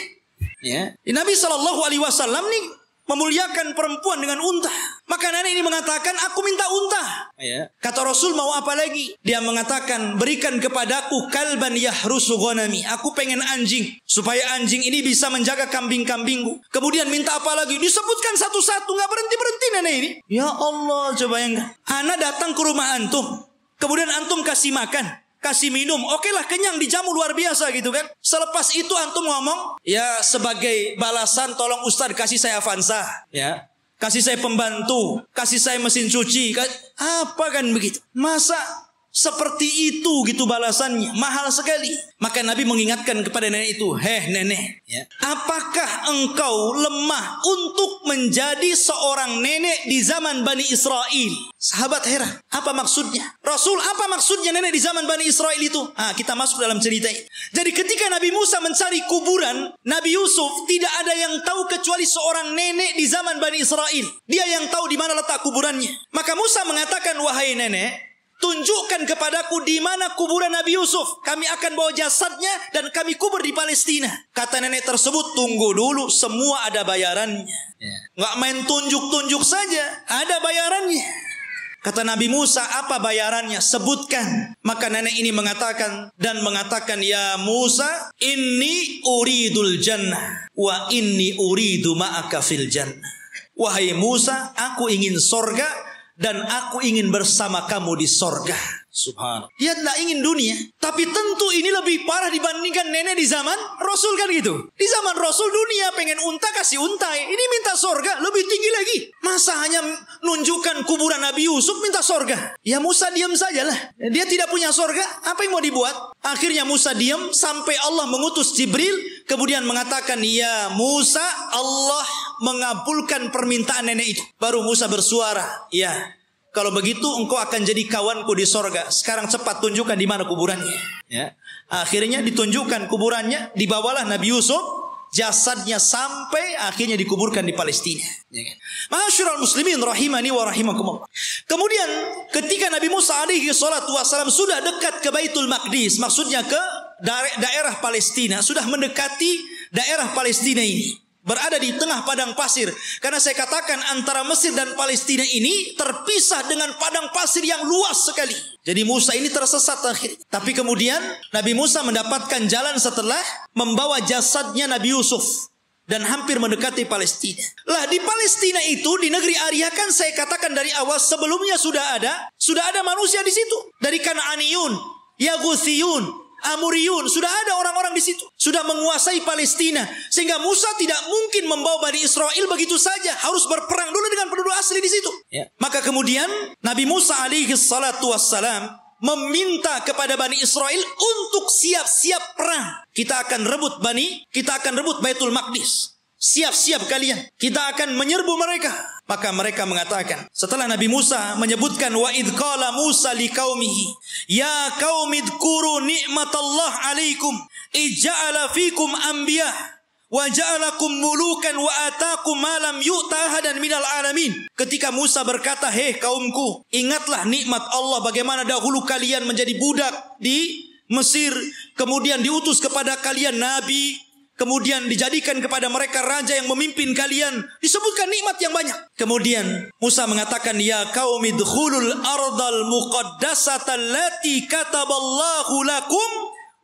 Ya. Nabi SAW nih memuliakan perempuan dengan unta. Maka nenek ini mengatakan, aku minta unta. Ya. Kata Rasul, mau apa lagi? Dia mengatakan, berikan kepadaku kalban yahrusu ghanami. Aku pengen anjing, supaya anjing ini bisa menjaga kambing-kambingku. Kemudian minta apa lagi? Disebutkan satu-satu, gak berhenti-berhenti nenek ini. Ya Allah, coba yang anak datang ke rumah antum, kemudian antum kasih makan, kasih minum, oke lah, kenyang, dijamu luar biasa gitu kan. Selepas itu antum ngomong, ya sebagai balasan tolong Ustaz kasih saya Avanza, ya, kasih saya pembantu, kasih saya mesin cuci, apa kan begitu? Masa seperti itu gitu balasannya? Mahal sekali. Maka Nabi mengingatkan kepada nenek itu, nenek, ya, apakah engkau lemah untuk menjadi seorang nenek di zaman Bani Israel? Sahabat heran, apa maksudnya? Rasul, apa maksudnya nenek di zaman Bani Israel itu? Kita masuk dalam cerita ini. Jadi ketika Nabi Musa mencari kuburan Nabi Yusuf, tidak ada yang tahu kecuali seorang nenek di zaman Bani Israel. Dia yang tahu di mana letak kuburannya. Maka Musa mengatakan, wahai nenek, tunjukkan kepadaku di mana kuburan Nabi Yusuf. Kami akan bawa jasadnya dan kami kubur di Palestina. Kata nenek tersebut, tunggu dulu, semua ada bayarannya. Nggak main tunjuk-tunjuk saja, ada bayarannya. Kata Nabi Musa, apa bayarannya? Sebutkan. Maka nenek ini mengatakan, ya Musa, inni uridul jannah wa inni uridu ma'aka fil jannah. Wahai Musa, aku ingin sorga dan aku ingin bersama kamu di sorga. Subhanallah. Dia tidak ingin dunia. Tapi tentu ini lebih parah dibandingkan nenek di zaman Rasul kan gitu. Di zaman Rasul dunia pengen unta kasih unta. Ini minta sorga lebih tinggi lagi. Masa hanya nunjukkan kuburan Nabi Yusuf minta sorga? Ya Musa diam sajalah. Dia tidak punya sorga. Apa yang mau dibuat? Akhirnya Musa diam sampai Allah mengutus Jibril. Kemudian mengatakan, ya Musa, Allah mengabulkan permintaan nenek itu. Baru Musa bersuara, ya, kalau begitu engkau akan jadi kawanku di sorga. Sekarang cepat tunjukkan di mana kuburannya. Ya. Akhirnya ditunjukkan kuburannya. Dibawalah Nabi Yusuf, jasadnya sampai akhirnya dikuburkan di Palestina. Ma'asyiral muslimin rahimani wa rahimakumullah. Kemudian ketika Nabi Musa alaihi salatu wasalam sudah dekat ke Baitul Maqdis, maksudnya ke daerah Palestina, sudah mendekati daerah Palestina ini, berada di tengah padang pasir. Karena saya katakan antara Mesir dan Palestina ini terpisah dengan padang pasir yang luas sekali. Jadi Musa ini tersesat akhirnya. Tapi kemudian Nabi Musa mendapatkan jalan setelah membawa jasadnya Nabi Yusuf dan hampir mendekati Palestina. Lah di Palestina itu, di negeri Arya, kan saya katakan dari awal sebelumnya sudah ada manusia di situ. Dari Kanaaniyun, Yaguthiyun, Amuriyun, sudah ada orang-orang di situ, sudah menguasai Palestina, sehingga Musa tidak mungkin membawa Bani Israel begitu saja, harus berperang dulu dengan penduduk asli di situ. Ya. Maka kemudian Nabi Musa alaihi salatu wassalam meminta kepada Bani Israel untuk siap-siap perang. Kita akan rebut Baitul Maqdis. Siap-siap kalian, kita akan menyerbu mereka. Maka mereka mengatakan, setelah Nabi Musa menyebutkan, wa idh qala Musa liqaumihi ya qaumi dzkuru ni'matallah alaikum ija'ala fikum anbiya wa ja'alakum mulukan wa atakum ma lam yu'ta ahadan minal alamin. Ketika Musa berkata, kaumku, ingatlah nikmat Allah, bagaimana dahulu kalian menjadi budak di Mesir, kemudian diutus kepada kalian nabi, kemudian dijadikan kepada mereka raja yang memimpin kalian. Disebutkan nikmat yang banyak. Kemudian Musa mengatakan, ya qaumi dkhulul ardal muqaddasata allati kataballahu lakum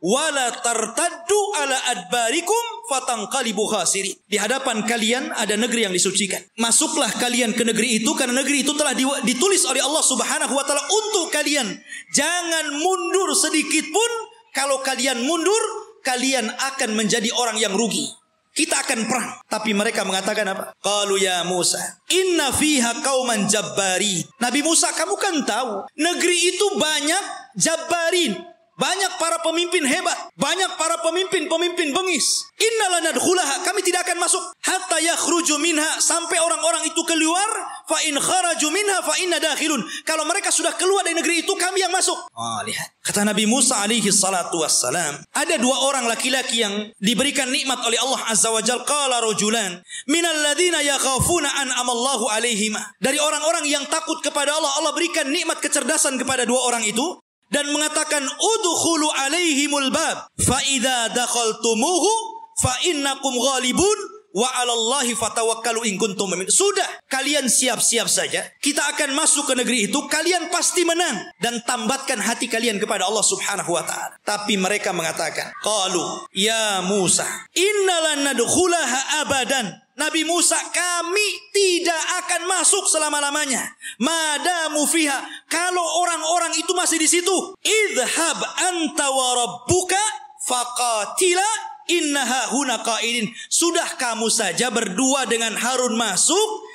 wala tartaddu ala adbarikum fatanqalibu khasirin. Di hadapan kalian ada negeri yang disucikan. Masuklah kalian ke negeri itu, karena negeri itu telah ditulis oleh Allah Subhanahu wa taala untuk kalian. Jangan mundur sedikit pun. Kalau kalian mundur, kalian akan menjadi orang yang rugi. Kita akan perang. Tapi mereka mengatakan apa? Qalu ya Musa, inna fiha qauman jabbari. Nabi Musa, kamu kan tahu negeri itu banyak jabbarin, banyak para pemimpin hebat, banyak para pemimpin bengis. Inna lanadkhulaha, kami tidak akan masuk hatta yakhruju minha, sampai orang-orang itu keluar. Fa in kharaju minha fa inna dakhilun. Kalau mereka sudah keluar dari negeri itu, kami yang masuk. Lihat. Kata Nabi Musa alaihi salatu wassalam, ada dua orang laki-laki yang diberikan nikmat oleh Allah Azza wa Jalla. Qala rajulan minal ladzina yakhafuna an'amallahu alaihima. Dari orang-orang yang takut kepada Allah, Allah berikan nikmat kecerdasan kepada dua orang itu dan mengatakan udkhulu alaihimul bab fa idza dakhaltumuhu fa innakum ghalibun wa 'alallahi fatawakkalu in kuntum mu'minin. Sudah, kalian siap-siap saja. Kita akan masuk ke negeri itu, kalian pasti menang, dan tambatkan hati kalian kepada Allah Subhanahu wa taala. Tapi mereka mengatakan, qalu ya Musa, innalan nadkhulaha abadan. Nabi Musa, kami tidak akan masuk selama-lamanya. Madamu fiha, kalau orang-orang itu masih di situ. Idhhab anta wa rabbuka faqatila innaha huna qaidin. Sudah, kamu saja berdua dengan Harun masuk.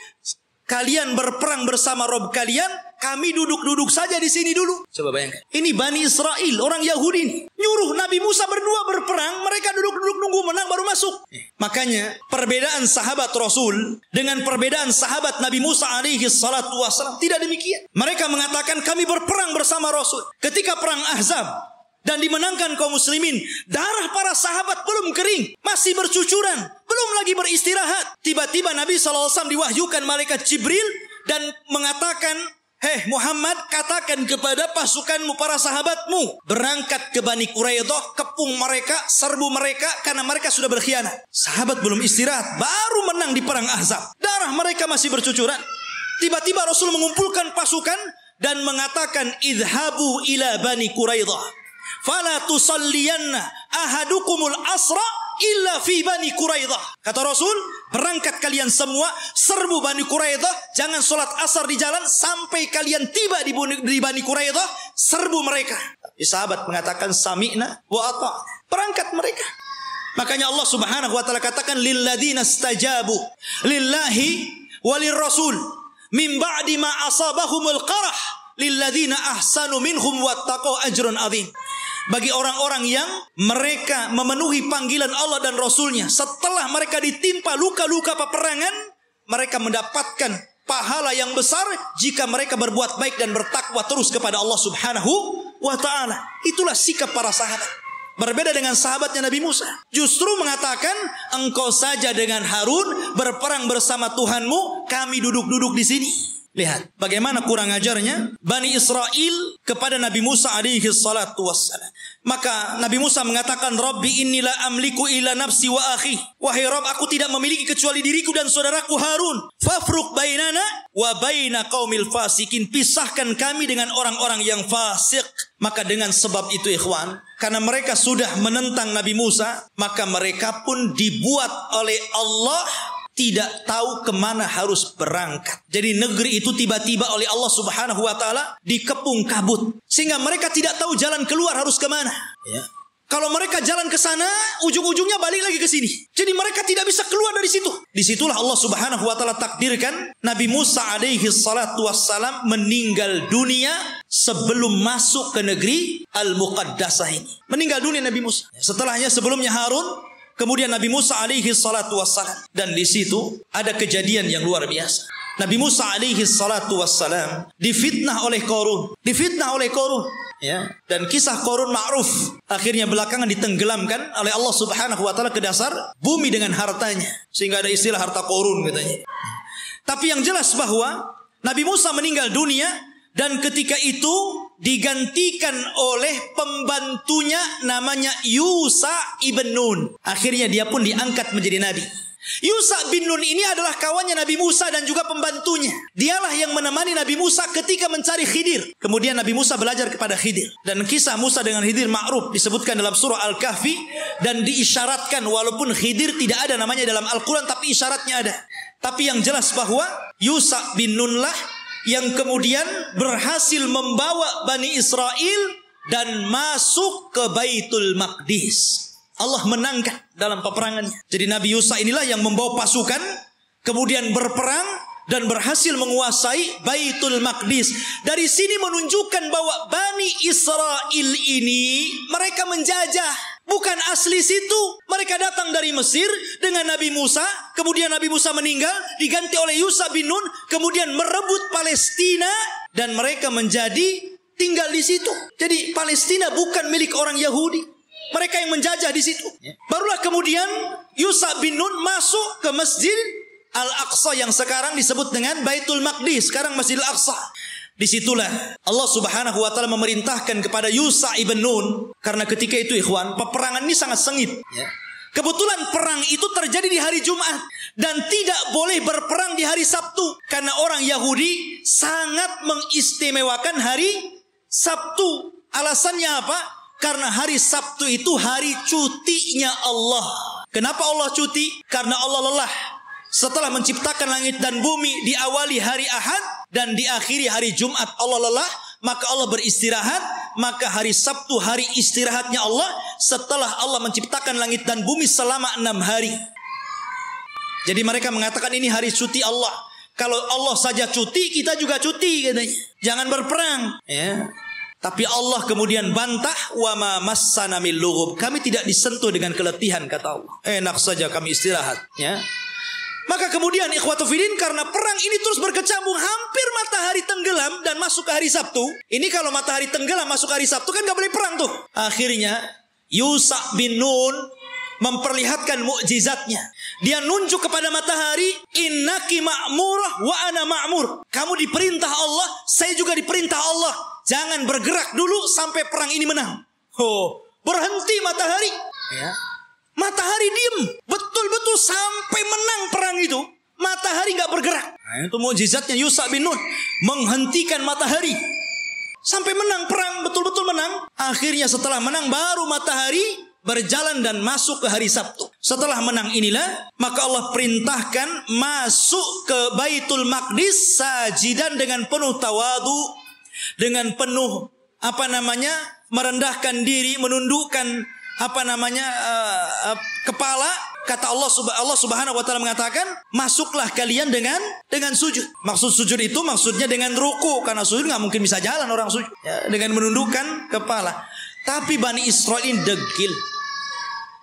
Kalian berperang bersama Rob kalian. Kami duduk-duduk saja di sini dulu. Coba bayangkan. Ini Bani Israel, orang Yahudi. Nyuruh Nabi Musa berdua berperang. Mereka duduk-duduk nunggu menang baru masuk. Makanya perbedaan sahabat Rasul dengan perbedaan sahabat Nabi Musa alaihi salatu wassalam tidak demikian. Mereka mengatakan kami berperang bersama Rasul. Ketika perang Ahzab dan dimenangkan kaum muslimin, darah para sahabat belum kering, masih bercucuran, belum lagi beristirahat. Tiba-tiba Nabi SAW diwahyukan malaikat Jibril dan mengatakan, hei Muhammad, katakan kepada pasukanmu, para sahabatmu, berangkat ke Bani Quraidah, kepung mereka, serbu mereka, karena mereka sudah berkhianat. Sahabat belum istirahat, baru menang di perang Ahzab. Darah mereka masih bercucuran. Tiba-tiba Rasul mengumpulkan pasukan dan mengatakan, idhabu ila Bani Quraidah fala tusalliyanna ahadukumul asra illa fi Bani Quraidah. Kata Rasul, berangkat kalian semua, serbu Bani Quraidah, jangan sholat asar di jalan sampai kalian tiba di Bani Quraidah, serbu mereka. Tapi sahabat mengatakan sami'na wa ata'na. Berangkat mereka. Makanya Allah Subhanahu wa taala katakan lilladzina istajabu lillahi walir rasul min ba'di ma asabahumul qarah lilladzina ahsanu minhum wattaqau ajrun adzim. Bagi orang-orang yang mereka memenuhi panggilan Allah dan Rasulnya, setelah mereka ditimpa luka-luka peperangan, mereka mendapatkan pahala yang besar jika mereka berbuat baik dan bertakwa terus kepada Allah Subhanahu wa ta'ala. Itulah sikap para sahabat. Berbeda dengan sahabatnya Nabi Musa. Justru mengatakan, engkau saja dengan Harun berperang bersama Tuhanmu, kami duduk-duduk di sini. Lihat bagaimana kurang ajarnya Bani Israel kepada Nabi Musa alaihi salatu wassalam. Maka Nabi Musa mengatakan, Rabbi inni la amliku illa nafsi wa akhi. Wahai Rabb, aku tidak memiliki kecuali diriku dan saudaraku Harun. Fafruq bainana wa baina qaumil fasikin. Pisahkan kami dengan orang-orang yang fasik. Maka dengan sebab itu ikhwan, karena mereka sudah menentang Nabi Musa, maka mereka pun dibuat oleh Allah tidak tahu kemana harus berangkat. Jadi negeri itu tiba-tiba oleh Allah Subhanahu wa ta'ala dikepung kabut. Sehingga mereka tidak tahu jalan keluar harus kemana. Ya. Kalau mereka jalan ke sana, ujung-ujungnya balik lagi ke sini. Jadi mereka tidak bisa keluar dari situ. Disitulah Allah Subhanahu wa ta'ala takdirkan Nabi Musa alaihi salatu wassalam meninggal dunia sebelum masuk ke negeri Al-Muqaddasah ini. Meninggal dunia Nabi Musa. Setelahnya sebelumnya Harun, kemudian Nabi Musa alaihi salatu wassalam. Dan di situ ada kejadian yang luar biasa. Nabi Musa alaihi salatu wassalam difitnah oleh Qarun. Ya. Dan kisah Qarun ma'ruf. Akhirnya belakangan ditenggelamkan oleh Allah Subhanahu wa ta'ala ke dasar bumi dengan hartanya. Sehingga ada istilah harta Qarun katanya. Tapi yang jelas bahwa Nabi Musa meninggal dunia, dan ketika itu digantikan oleh pembantunya namanya Yusha ibn Nun. Akhirnya dia pun diangkat menjadi nabi. Yusha bin Nun ini adalah kawannya Nabi Musa dan juga pembantunya. Dialah yang menemani Nabi Musa ketika mencari Khidir. Kemudian Nabi Musa belajar kepada Khidir. Dan kisah Musa dengan Khidir ma'ruf, disebutkan dalam surah Al-Kahfi. Dan diisyaratkan, walaupun Khidir tidak ada namanya dalam Al-Quran, tapi isyaratnya ada. Tapi yang jelas bahwa Yusha bin Nun lah yang kemudian berhasil membawa Bani Israel dan masuk ke Baitul Maqdis. Allah menangkan dalam peperangannya. Jadi Nabi Yusha inilah yang membawa pasukan, kemudian berperang dan berhasil menguasai Baitul Maqdis. Dari sini menunjukkan bahwa Bani Israel ini mereka menjajah. Bukan asli situ. Mereka datang dari Mesir dengan Nabi Musa. Kemudian Nabi Musa meninggal, diganti oleh Yusha bin Nun. Kemudian merebut Palestina dan mereka menjadi tinggal di situ. Jadi Palestina bukan milik orang Yahudi. Mereka yang menjajah di situ. Barulah kemudian Yusha bin Nun masuk ke Masjid Al-Aqsa yang sekarang disebut dengan Baitul Maqdis. Sekarang Masjid Al-Aqsa. Disitulah Allah Subhanahu wa ta'ala memerintahkan kepada Yusha ibn Nun. Karena ketika itu ikhwan, peperangan ini sangat sengit. Kebetulan perang itu terjadi di hari Jumat. Dan tidak boleh berperang di hari Sabtu. Karena orang Yahudi sangat mengistimewakan hari Sabtu. Alasannya apa? Karena hari Sabtu itu hari cutinya Allah. Kenapa Allah cuti? Karena Allah lelah. Setelah menciptakan langit dan bumi, diawali hari Ahad dan diakhiri hari Jumat, Allah lelah, maka Allah beristirahat. Maka hari Sabtu hari istirahatnya Allah setelah Allah menciptakan langit dan bumi selama 6 hari. Jadi mereka mengatakan ini hari cuti Allah. Kalau Allah saja cuti, kita juga cuti katanya. Jangan berperang. Ya. Tapi Allah kemudian bantah, wa ma massana min lughub. Kami tidak disentuh dengan keletihan, kata Allah. Enak saja kami istirahat. Ya. Maka kemudian ikhwatu fiddin, karena perang ini terus berkecambung, hampir matahari tenggelam dan masuk ke hari Sabtu. Ini kalau matahari tenggelam masuk hari Sabtu kan gak boleh perang tuh. Akhirnya Yusha bin Nun memperlihatkan mukjizatnya. Dia nunjuk kepada matahari, innaki ma'murah wa ana ma'mur. Kamu diperintah Allah, saya juga diperintah Allah. Jangan bergerak dulu sampai perang ini menang. Oh, berhenti matahari. Ya. Matahari diem, betul-betul sampai menang perang itu. Matahari gak bergerak. Nah, itu mukjizatnya Yusha bin Nun, menghentikan matahari sampai menang perang, betul-betul menang. Akhirnya setelah menang baru matahari berjalan dan masuk ke hari Sabtu. Setelah menang inilah maka Allah perintahkan masuk ke Baitul Maqdis sajidan dengan penuh tawadu, dengan penuh merendahkan diri, menundukkan kepala. Kata Allah Subhanahu wa ta'ala mengatakan, masuklah kalian dengan sujud. Maksud sujud itu maksudnya dengan ruku, karena sujud nggak mungkin bisa jalan orang sujud. Ya, dengan menundukkan kepala. Tapi Bani Israel ini degil.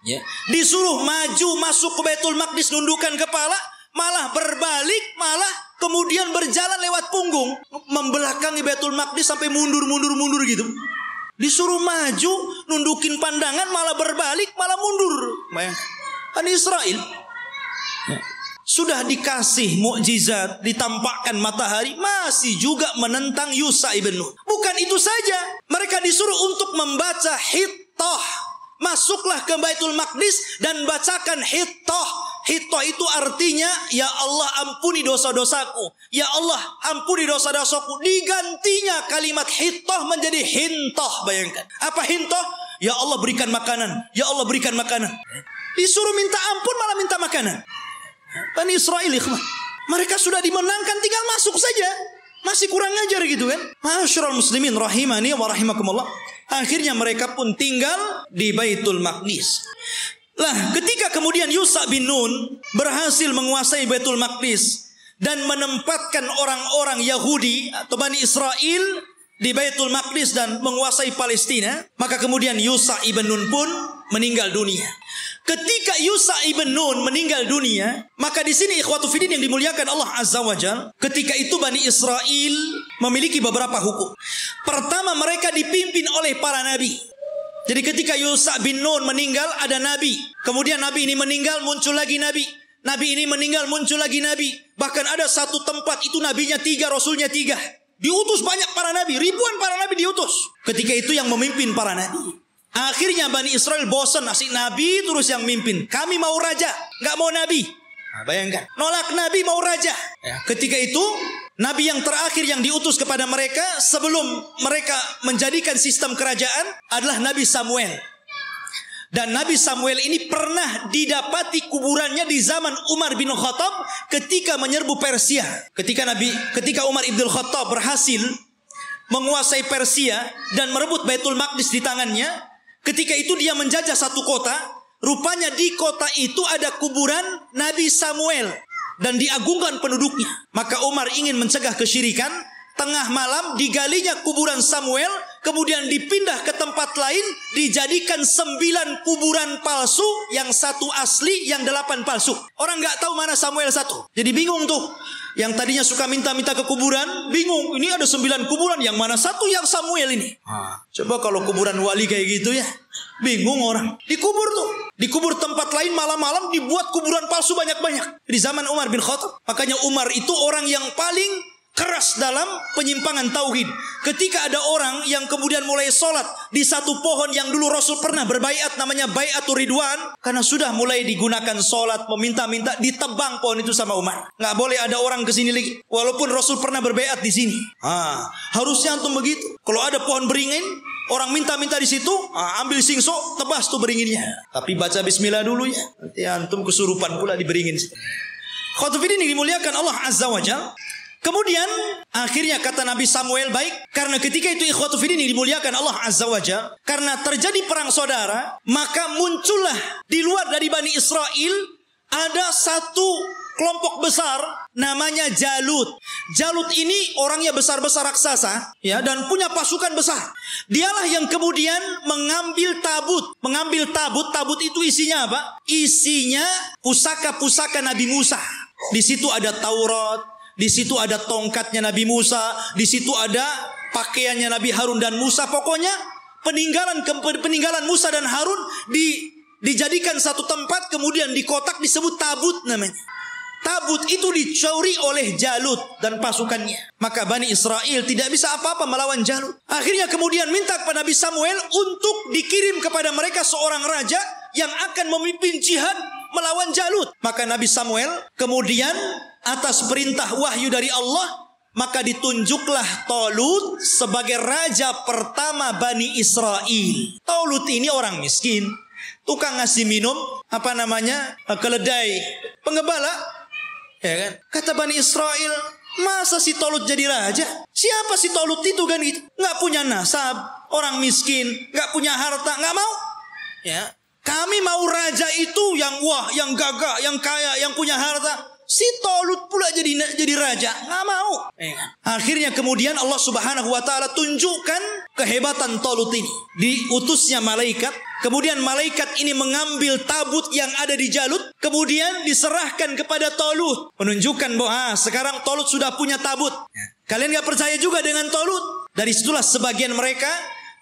Ya. Disuruh maju masuk ke Baitul Maqdis nundukkan kepala, malah berbalik, malah kemudian berjalan lewat punggung, membelakangi Baitul Maqdis sampai mundur gitu. Disuruh maju, nundukin pandangan, malah berbalik, malah mundur. Bani Israel sudah dikasih mukjizat, ditampakkan matahari, masih juga menentang Yusha ibn Nun. Bukan itu saja, mereka disuruh untuk membaca Hittah. Masuklah ke Baitul Maqdis dan bacakan Hittah. Hittah itu artinya, ya Allah ampuni dosa-dosaku, ya Allah ampuni dosa-dosaku. Digantinya kalimat Hittah menjadi Hintah. Bayangkan, apa Hintah? Ya Allah berikan makanan, ya Allah berikan makanan. Disuruh minta ampun malah minta makanan. Bani Israel, mereka sudah dimenangkan, tinggal masuk saja. Masih kurang ajar gitu kan. Ma'asyiral muslimin rahimani wa rahimakumullah. Akhirnya mereka pun tinggal di Baitul Maqdis. Lah, ketika kemudian Yusha bin Nun berhasil menguasai Baitul Maqdis dan menempatkan orang-orang Yahudi atau Bani Israel di Baitul Maqdis dan menguasai Palestina, maka kemudian Yusha ibn Nun pun meninggal dunia. Ketika Yusha ibn Nun meninggal dunia, maka di sini ikhwatu fiddin yang dimuliakan Allah Azza wa Jalla, ketika itu Bani Israel memiliki beberapa hukum. Pertama, mereka dipimpin oleh para nabi. Jadi ketika Yusha bin Nun meninggal, ada nabi. Kemudian nabi ini meninggal, muncul lagi nabi. Nabi ini meninggal, muncul lagi nabi. Bahkan ada satu tempat itu nabinya 3, rasulnya 3. Diutus banyak para nabi, ribuan para nabi diutus. Ketika itu yang memimpin para nabi. Akhirnya Bani Israel bosan, asik nabi terus yang mimpin. Kami mau raja, nggak mau nabi. Nah, bayangkan, nolak nabi mau raja. Ya. Ketika itu nabi yang terakhir yang diutus kepada mereka sebelum mereka menjadikan sistem kerajaan adalah Nabi Samuel. Dan Nabi Samuel ini pernah didapati kuburannya di zaman Umar bin Khattab ketika menyerbu Persia. Ketika Umar bin Khattab berhasil menguasai Persia dan merebut Baitul Maqdis di tangannya, ketika itu dia menjajah satu kota. Rupanya di kota itu ada kuburan Nabi Samuel. dan diagungkan penduduknya. Maka Umar ingin mencegah kesyirikan. Tengah malam digalinya kuburan Samuel, kemudian dipindah ke tempat lain, dijadikan 9 kuburan palsu, yang 1 asli, yang 8 palsu. Orang nggak tahu mana Samuel 1. Jadi bingung tuh. Yang tadinya suka minta-minta ke kuburan, bingung. Ini ada 9 kuburan, yang mana 1 yang Samuel ini. Coba kalau kuburan wali kayak gitu ya, bingung orang. Dikubur tuh. Dikubur tempat lain malam-malam, dibuat kuburan palsu banyak-banyak. Di zaman Umar bin Khattab. Makanya Umar itu orang yang paling keras dalam penyimpangan tauhid. Ketika ada orang yang kemudian mulai sholat di satu pohon yang dulu Rasul pernah berbaiat, namanya Baiatur Ridwan, karena sudah mulai digunakan sholat, meminta-minta, ditebang pohon itu sama Umar. Nggak boleh ada orang kesini lagi, walaupun Rasul pernah berbaiat di sini. Harusnya antum begitu. Kalau ada pohon beringin, orang minta-minta di situ, ambil singso, tebas tuh beringinnya. Tapi baca Bismillah dulu ya. Nanti antum kesurupan pula di beringin. Khotufidin yang dimuliakan Allah Azza wa Jalla. Kemudian akhirnya kata Nabi Samuel, baik, karena ketika itu ikhwatu fiddin yang dimuliakan Allah Azza wa Jalla, karena terjadi perang saudara, maka muncullah di luar dari Bani Israel ada satu kelompok besar namanya Jalut. Jalut ini orangnya besar-besar raksasa ya, dan punya pasukan besar. Dialah yang kemudian mengambil tabut. Mengambil tabut, tabut itu isinya apa? Isinya pusaka-pusaka Nabi Musa. Di situ ada Taurat, di situ ada tongkatnya Nabi Musa, di situ ada pakaiannya Nabi Harun dan Musa. Pokoknya peninggalan Musa dan Harun dijadikan satu tempat, kemudian dikotak, disebut tabut namanya. Tabut itu dicuri oleh Jalut dan pasukannya. Maka Bani Israel tidak bisa apa-apa melawan Jalut. Akhirnya kemudian minta kepada Nabi Samuel untuk dikirim kepada mereka seorang raja yang akan memimpin jihad melawan Jalut. Maka Nabi Samuel kemudian atas perintah wahyu dari Allah, maka ditunjuklah Talut sebagai raja pertama Bani Israel. Talut ini orang miskin, tukang ngasih minum, keledai, penggembala. Ya kan? Kata Bani Israel, masa si Talut jadi raja? Siapa si Talut itu kan gitu? Nggak punya nasab, orang miskin, nggak punya harta, nggak mau. Ya, kami mau raja itu yang wah, yang gagah, yang kaya, yang punya harta. Si Talut pula jadi raja, nggak mau. Akhirnya kemudian Allah Subhanahu wa taala tunjukkan kehebatan Talut ini. Diutusnya malaikat, kemudian malaikat ini mengambil tabut yang ada di Jalut, kemudian diserahkan kepada Talut, menunjukkan bahwa sekarang Talut sudah punya tabut. Kalian nggak percaya juga dengan Talut? Dari situlah sebagian mereka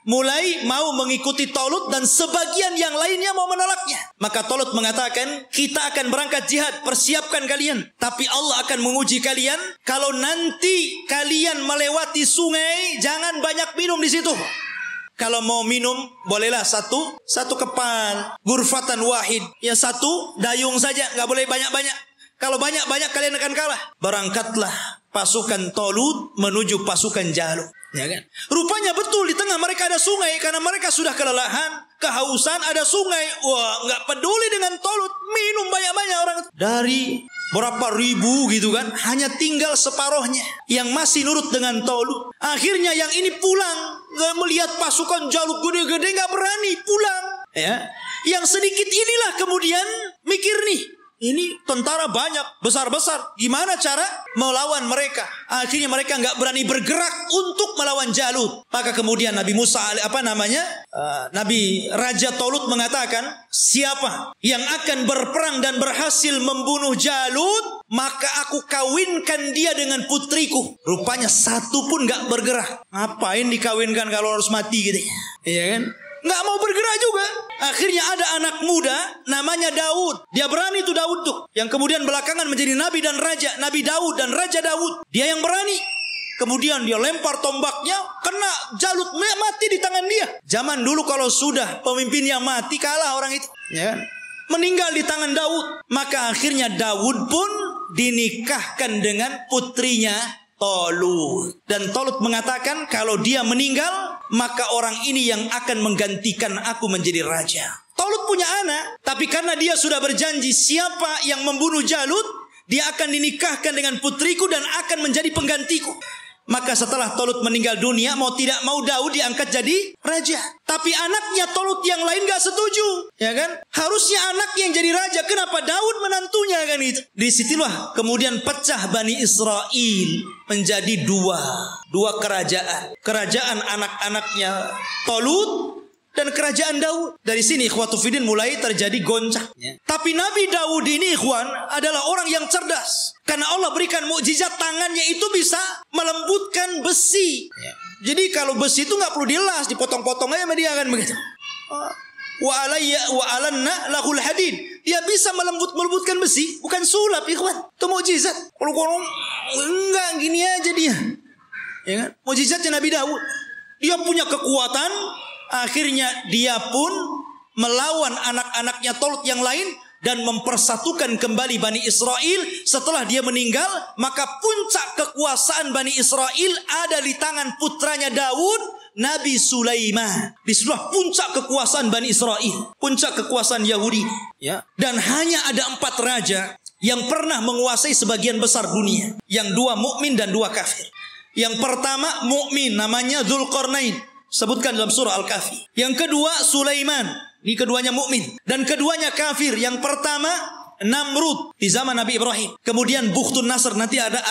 mulai mau mengikuti Talut dan sebagian yang lainnya mau menolaknya. Maka Talut mengatakan, kita akan berangkat jihad, persiapkan kalian. Tapi Allah akan menguji kalian. Kalau nanti kalian melewati sungai, jangan banyak minum di situ. Kalau mau minum, bolehlah satu kepal, gurfatan wahid. Ya satu dayung saja, nggak boleh banyak-banyak. Kalau banyak-banyak kalian akan kalah. Berangkatlah pasukan Talut menuju pasukan Jalut. Ya kan? Rupanya betul di tengah mereka ada sungai, karena mereka sudah kelelahan, kehausan, ada sungai. Wah, nggak peduli dengan Talut, minum banyak-banyak orang. Dari berapa ribu gitu kan, hanya tinggal separohnya yang masih nurut dengan Talut. Akhirnya yang ini pulang, melihat pasukan Jalut gede-gede, nggak berani pulang. Ya, yang sedikit inilah kemudian mikir nih, ini tentara banyak, besar-besar. Gimana cara melawan mereka? Akhirnya mereka nggak berani bergerak untuk melawan Jalut. Maka kemudian Nabi Musa, Nabi Raja Talut mengatakan, siapa yang akan berperang dan berhasil membunuh Jalut, maka aku kawinkan dia dengan putriku. Rupanya satu pun nggak bergerak. Ngapain dikawinkan kalau harus mati gitu? Iya kan? Nggak mau bergerak juga. Akhirnya ada anak muda namanya Daud. Dia berani tuh Daud tuh, yang kemudian belakangan menjadi nabi dan raja. Nabi Daud dan Raja Daud, dia yang berani. Kemudian dia lempar tombaknya, kena Jalut, mati di tangan dia. Zaman dulu kalau sudah pemimpinnya mati, kalah orang itu, ya, meninggal di tangan Daud. Maka akhirnya Daud pun dinikahkan dengan putrinya Talut. Dan Talut mengatakan, kalau dia meninggal, maka orang ini yang akan menggantikan aku menjadi raja. Talut punya anak, tapi karena dia sudah berjanji, siapa yang membunuh Jalut, dia akan dinikahkan dengan putriku dan akan menjadi penggantiku. Maka setelah Talut meninggal dunia, mau tidak mau Daud diangkat jadi raja. Tapi anaknya Talut yang lain gak setuju, ya kan? Harusnya anaknya yang jadi raja. Kenapa Daud menantunya kan itu? Disitulah kemudian pecah Bani Israel menjadi dua kerajaan. Kerajaan anak-anaknya Talut dan kerajaan Daud. Dari sini ikhwatu fiddin mulai terjadi goncang. Tapi Nabi Daud ini ikhwan adalah orang yang cerdas. Karena Allah berikan mukjizat, tangannya itu bisa melembutkan besi. Jadi kalau besi itu gak perlu dilas, dipotong-potong aja sama dia kan begitu. Wa alanna lahul hadid. Dia bisa melembutkan besi, bukan sulap ikhwan. Itu mukjizat. Kalau enggak gini aja dia. Ya kan? Mukjizatnya Nabi Daud. Dia punya kekuatan. Akhirnya dia pun melawan anak-anaknya Talut yang lain dan mempersatukan kembali Bani Israel. Setelah dia meninggal, maka puncak kekuasaan Bani Israel ada di tangan putranya Daud, Nabi Sulaiman. Disitulah puncak kekuasaan Bani Israel, puncak kekuasaan Yahudi. Ya. Dan hanya ada 4 raja yang pernah menguasai sebagian besar dunia. Yang 2 mukmin dan 2 kafir. Yang pertama mukmin, namanya Dzulqarnain. Sebutkan dalam surah Al-Kahfi. Yang kedua Sulaiman. Ini keduanya mukmin. Dan keduanya kafir. Yang pertama Namrud di zaman Nabi Ibrahim. Kemudian Bukhtun Nasr. Nanti ada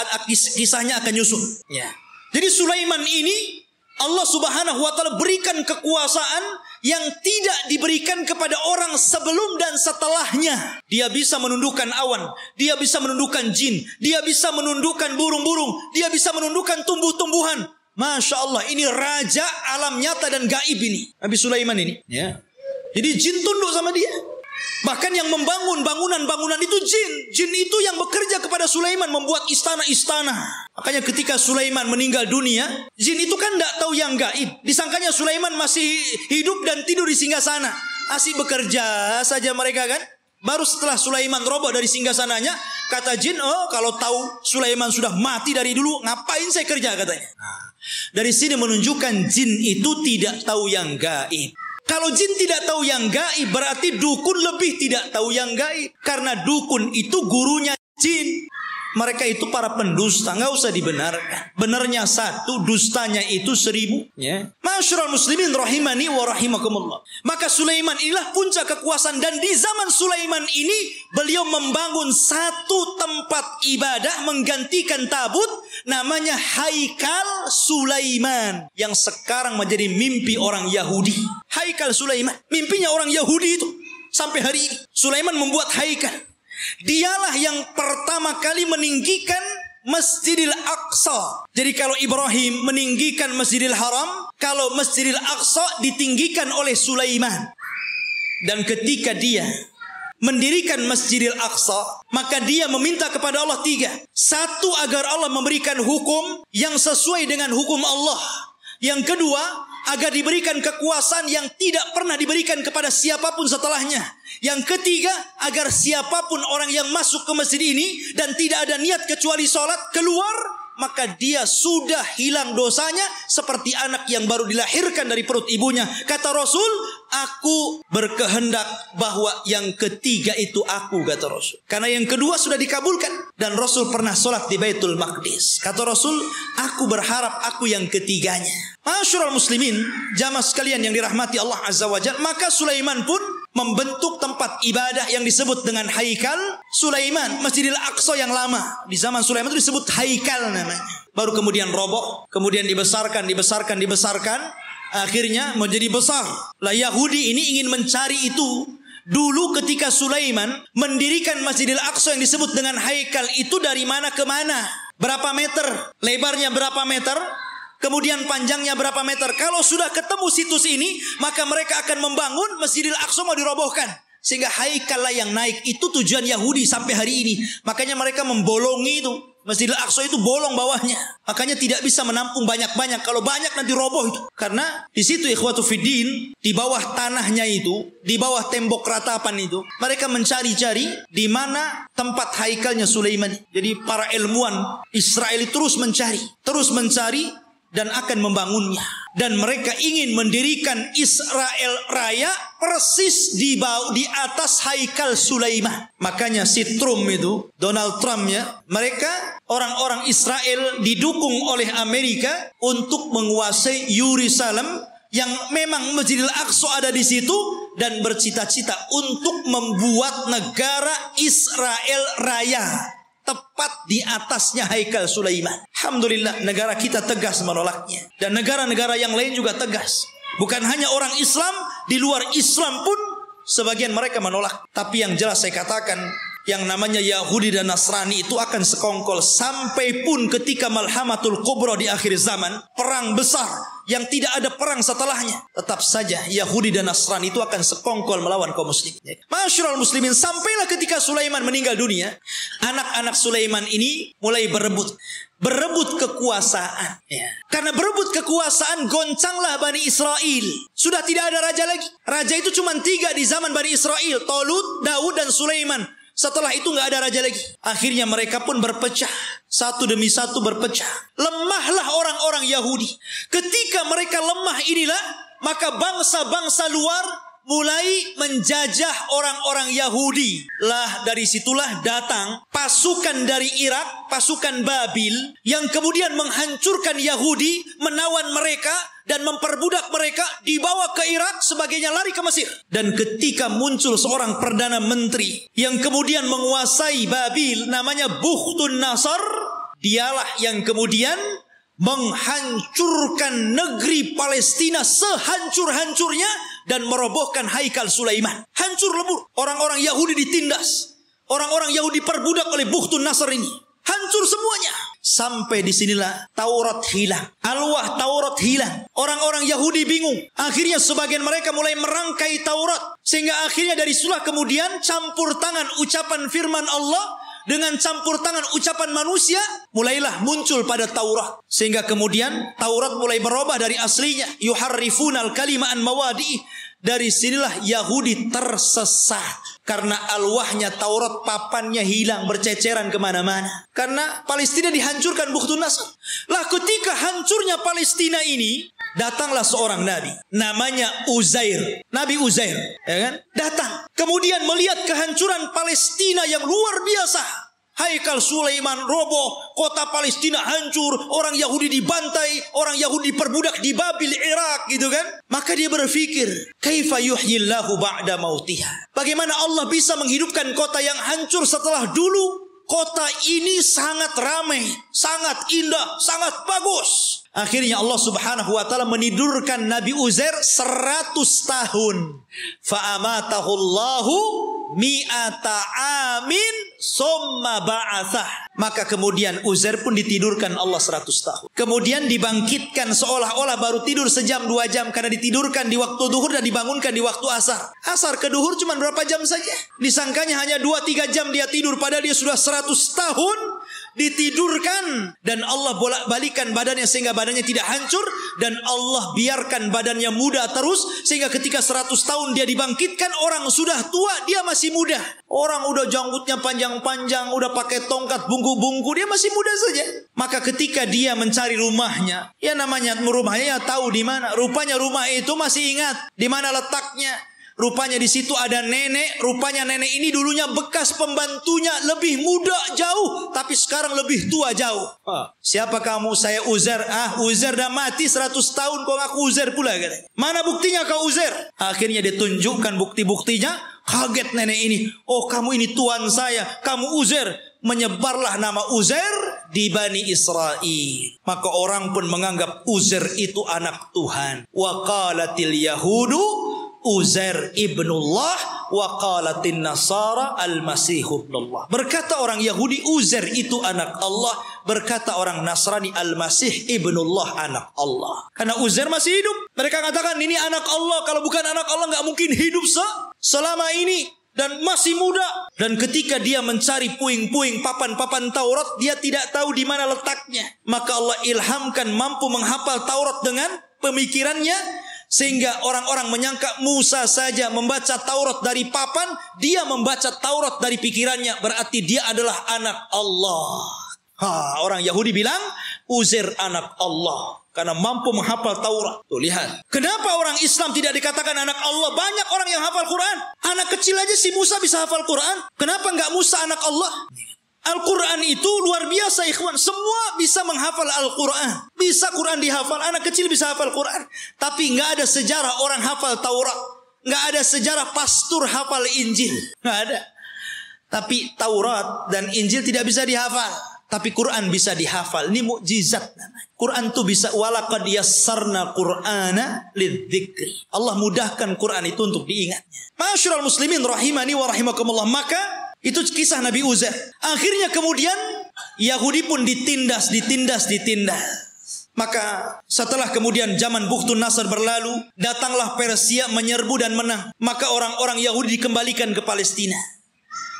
kisahnya akan nyusul. Ya. Jadi Sulaiman ini Allah subhanahu wa ta'ala berikan kekuasaan yang tidak diberikan kepada orang sebelum dan setelahnya. Dia bisa menundukkan awan. Dia bisa menundukkan jin. Dia bisa menundukkan burung-burung. Dia bisa menundukkan tumbuh-tumbuhan. Masya Allah, ini raja alam nyata dan gaib ini, Nabi Sulaiman ini. Ya. Jadi jin tunduk sama dia. Bahkan yang membangun bangunan-bangunan itu jin. Jin itu yang bekerja kepada Sulaiman, membuat istana-istana. Makanya ketika Sulaiman meninggal dunia, jin itu kan tidak tahu yang gaib. Disangkanya Sulaiman masih hidup dan tidur di singgasana. Asik bekerja saja mereka kan. Baru setelah Sulaiman roboh dari singgasananya, kata jin, oh kalau tahu Sulaiman sudah mati dari dulu, ngapain saya kerja katanya. Dari sini menunjukkan jin itu tidak tahu yang gaib. Kalau jin tidak tahu yang gaib, berarti dukun lebih tidak tahu yang gaib. Karena dukun itu gurunya jin. Mereka itu para pendusta, nggak usah dibenarkan. Benarnya 1, dustanya itu 1000. Ya. Masyarul muslimin rahimani wa rahimakumullah. Maka Sulaiman inilah puncak kekuasaan. Dan di zaman Sulaiman ini beliau membangun satu tempat ibadah menggantikan tabut, namanya Haikal Sulaiman, yang sekarang menjadi mimpi orang Yahudi. Haikal Sulaiman, mimpinya orang Yahudi itu sampai hari ini. Sulaiman membuat haikal. Dialah yang pertama kali meninggikan Masjidil Aqsa. Jadi kalau Ibrahim meninggikan Masjidil Haram, kalau Masjidil Aqsa ditinggikan oleh Sulaiman. Dan ketika dia mendirikan Masjidil Aqsa, maka dia meminta kepada Allah 3. 1, agar Allah memberikan hukum yang sesuai dengan hukum Allah. Yang kedua, agar diberikan kekuasaan yang tidak pernah diberikan kepada siapapun setelahnya. Yang ketiga, agar siapapun orang yang masuk ke masjid ini dan tidak ada niat kecuali sholat, keluar, maka dia sudah hilang dosanya seperti anak yang baru dilahirkan dari perut ibunya. Kata Rasul, aku berkehendak bahwa yang ketiga itu aku, kata Rasul. Karena yang kedua sudah dikabulkan. Dan Rasul pernah sholat di Baitul Maqdis. Kata Rasul, aku berharap aku yang ketiganya. Masyarul muslimin, jamaah sekalian yang dirahmati Allah Azza wa Jalla, maka Sulaiman pun membentuk tempat ibadah yang disebut dengan Haikal Sulaiman, Masjidil Aqsa yang lama. Di zaman Sulaiman itu disebut Haikal namanya. Baru kemudian roboh, kemudian dibesarkan. Akhirnya menjadi besar. Lah Yahudi ini ingin mencari itu. Dulu ketika Sulaiman mendirikan Masjidil Aqsa yang disebut dengan Haikal itu dari mana ke mana? Berapa meter? Lebarnya berapa meter? Kemudian panjangnya berapa meter? Kalau sudah ketemu situs ini, maka mereka akan membangun Masjidil Aqsa mau dirobohkan. Sehingga Haikal lah yang naik. Itu tujuan Yahudi sampai hari ini. Makanya mereka membolongi itu. Masjidil Aqsa itu bolong bawahnya. Makanya tidak bisa menampung banyak-banyak. Kalau banyak nanti roboh itu. Karena di situ ikhwatu fiddin, di bawah tanahnya itu, di bawah tembok ratapan itu, mereka mencari-cari di mana tempat haikalnya Sulaiman. Jadi para ilmuwan Israel terus mencari. dan akan membangunnya. Dan mereka ingin mendirikan Israel Raya persis di atas Haikal Sulaiman. Makanya si Trump itu, Donald Trump ya, mereka orang-orang Israel didukung oleh Amerika untuk menguasai Yerusalem yang memang Masjidil Aqsa ada di situ, dan bercita-cita untuk membuat negara Israel Raya tepat di atasnya Haikal Sulaiman. Alhamdulillah negara kita tegas menolaknya. Dan negara-negara yang lain juga tegas. Bukan hanya orang Islam, di luar Islam pun sebagian mereka menolak. Tapi yang jelas saya katakan, yang namanya Yahudi dan Nasrani itu akan sekongkol sampai pun ketika Malhamatul Kubra di akhir zaman, perang besar yang tidak ada perang setelahnya, tetap saja Yahudi dan Nasrani itu akan sekongkol melawan kaum muslim. Masyarul muslimin, sampailah ketika Sulaiman meninggal dunia, anak-anak Sulaiman ini mulai berebut kekuasaan. Karena berebut kekuasaan, goncanglah Bani Israel. Sudah tidak ada raja lagi. Raja itu cuma 3 di zaman Bani Israel, Talut, Daud, dan Sulaiman. Setelah itu nggak ada raja lagi. Akhirnya mereka pun berpecah. Satu demi satu berpecah. Lemahlah orang-orang Yahudi. Ketika mereka lemah inilah, maka bangsa-bangsa luar mulai menjajah orang-orang Yahudi. Lah dari situlah datang pasukan dari Irak, pasukan Babil, yang kemudian menghancurkan Yahudi, menawan mereka dan memperbudak mereka, dibawa ke Irak, sebagainya lari ke Mesir. Dan ketika muncul seorang perdana menteri yang kemudian menguasai Babil, namanya Bukhtun Nasr, dialah yang kemudian menghancurkan negeri Palestina sehancur-hancurnya dan merobohkan Haikal Sulaiman. Hancur lebur. Orang-orang Yahudi ditindas. Orang-orang Yahudi perbudak oleh Bukhtun Nasr ini. Hancur semuanya. Sampai disinilah Taurat hilang. Alwah Taurat hilang. Orang-orang Yahudi bingung. Akhirnya sebagian mereka mulai merangkai Taurat. Sehingga akhirnya dari situlah kemudian campur tangan ucapan firman Allah dengan campur tangan ucapan manusia, mulailah muncul pada Taurat. Sehingga kemudian Taurat mulai berubah dari aslinya. Yuharrifunal kalima an mawadi. Dari sinilah Yahudi tersesat. Karena alwahnya Taurat, papannya hilang, berceceran kemana-mana. Karena Palestina dihancurkan Bukhtun Nasr. Lah ketika hancurnya Palestina ini, datanglah seorang nabi. Namanya Uzair. Nabi Uzair. Ya kan? Datang. Kemudian melihat kehancuran Palestina yang luar biasa. Haikal Sulaiman roboh, kota Palestina hancur, orang Yahudi dibantai, orang Yahudi diperbudak di Babil, Irak, gitu kan? Maka dia berpikir, kaifa yuhyillahu ba'da mautiha? Bagaimana Allah bisa menghidupkan kota yang hancur setelah dulu kota ini sangat ramai, sangat indah, sangat bagus. Akhirnya Allah Subhanahu wa taala menidurkan Nabi Uzair 100 tahun. Fa'amatahu Allahu mi'ata amin summa ba'atsah. Maka kemudian Uzair pun ditidurkan Allah 100 tahun. Kemudian dibangkitkan seolah-olah baru tidur sejam 2 jam, karena ditidurkan di waktu duhur dan dibangunkan di waktu asar. Asar ke duhur cuma berapa jam saja. Disangkanya hanya 2-3 jam dia tidur, padahal dia sudah 100 tahun ditidurkan. Dan Allah bolak-balikan badannya sehingga badannya tidak hancur, dan Allah biarkan badannya muda terus, sehingga ketika 100 tahun dia dibangkitkan, orang sudah tua dia masih muda. Orang udah janggutnya panjang-panjang, udah pakai tongkat bungku-bungku, dia masih muda saja. Maka ketika dia mencari rumahnya, ya namanya rumahnya ya tahu di mana. Rupanya rumah itu masih ingat di mana letaknya. Rupanya di situ ada nenek. Rupanya nenek ini dulunya bekas pembantunya, lebih muda jauh, tapi sekarang lebih tua jauh. Siapa kamu? Saya Uzair. Uzair dah mati 100 tahun, kok aku Uzair pula, katanya. Mana buktinya kau Uzair? Akhirnya ditunjukkan bukti-buktinya. Kaget nenek ini. Oh, kamu ini tuan saya, kamu Uzair. Menyebarlah nama Uzair di Bani Israel. Maka orang pun menganggap Uzair itu anak Tuhan. Wa qalatil yahudu Uzair ibnullah wa qalatin nasara al-masih ibnullah. Berkata orang Yahudi Uzair itu anak Allah, berkata orang Nasrani al-Masih ibnullah, anak Allah. Karena Uzair masih hidup. Mereka katakan ini anak Allah, kalau bukan anak Allah nggak mungkin hidup selama ini, dan masih muda. Dan ketika dia mencari puing-puing papan-papan Taurat, dia tidak tahu di mana letaknya. Maka Allah ilhamkan mampu menghafal Taurat dengan pemikirannya. Sehingga orang-orang menyangka Musa saja membaca Taurat dari papan, dia membaca Taurat dari pikirannya, berarti dia adalah anak Allah. Orang Yahudi bilang Uzair anak Allah. karena mampu menghafal Taurat. Tuh lihat. Kenapa orang Islam tidak dikatakan anak Allah? Banyak orang yang hafal Quran. Anak kecil aja si Musa bisa hafal Quran. Kenapa enggak Musa anak Allah? Al-Quran itu luar biasa ikhwan. Semua bisa menghafal Al-Quran. Bisa Quran dihafal. Anak kecil bisa hafal Quran. Tapi enggak ada sejarah orang hafal Taurat. Enggak ada sejarah pastor hafal Injil. Enggak ada. Tapi Taurat dan Injil tidak bisa dihafal. Tapi Quran bisa dihafal. Ini mukjizat. Quran itu bisa. Walaqad yassarna Qur'ana lidzikri. Allah mudahkan Quran itu untuk diingatnya. Ma'asyiral muslimin rahimani wa rahimakumullah. Maka itu kisah Nabi Uzair. Akhirnya kemudian Yahudi pun ditindas. Maka setelah kemudian zaman Bukhtun Nasr berlalu, datanglah Persia menyerbu dan menang. Maka orang-orang Yahudi dikembalikan ke Palestina.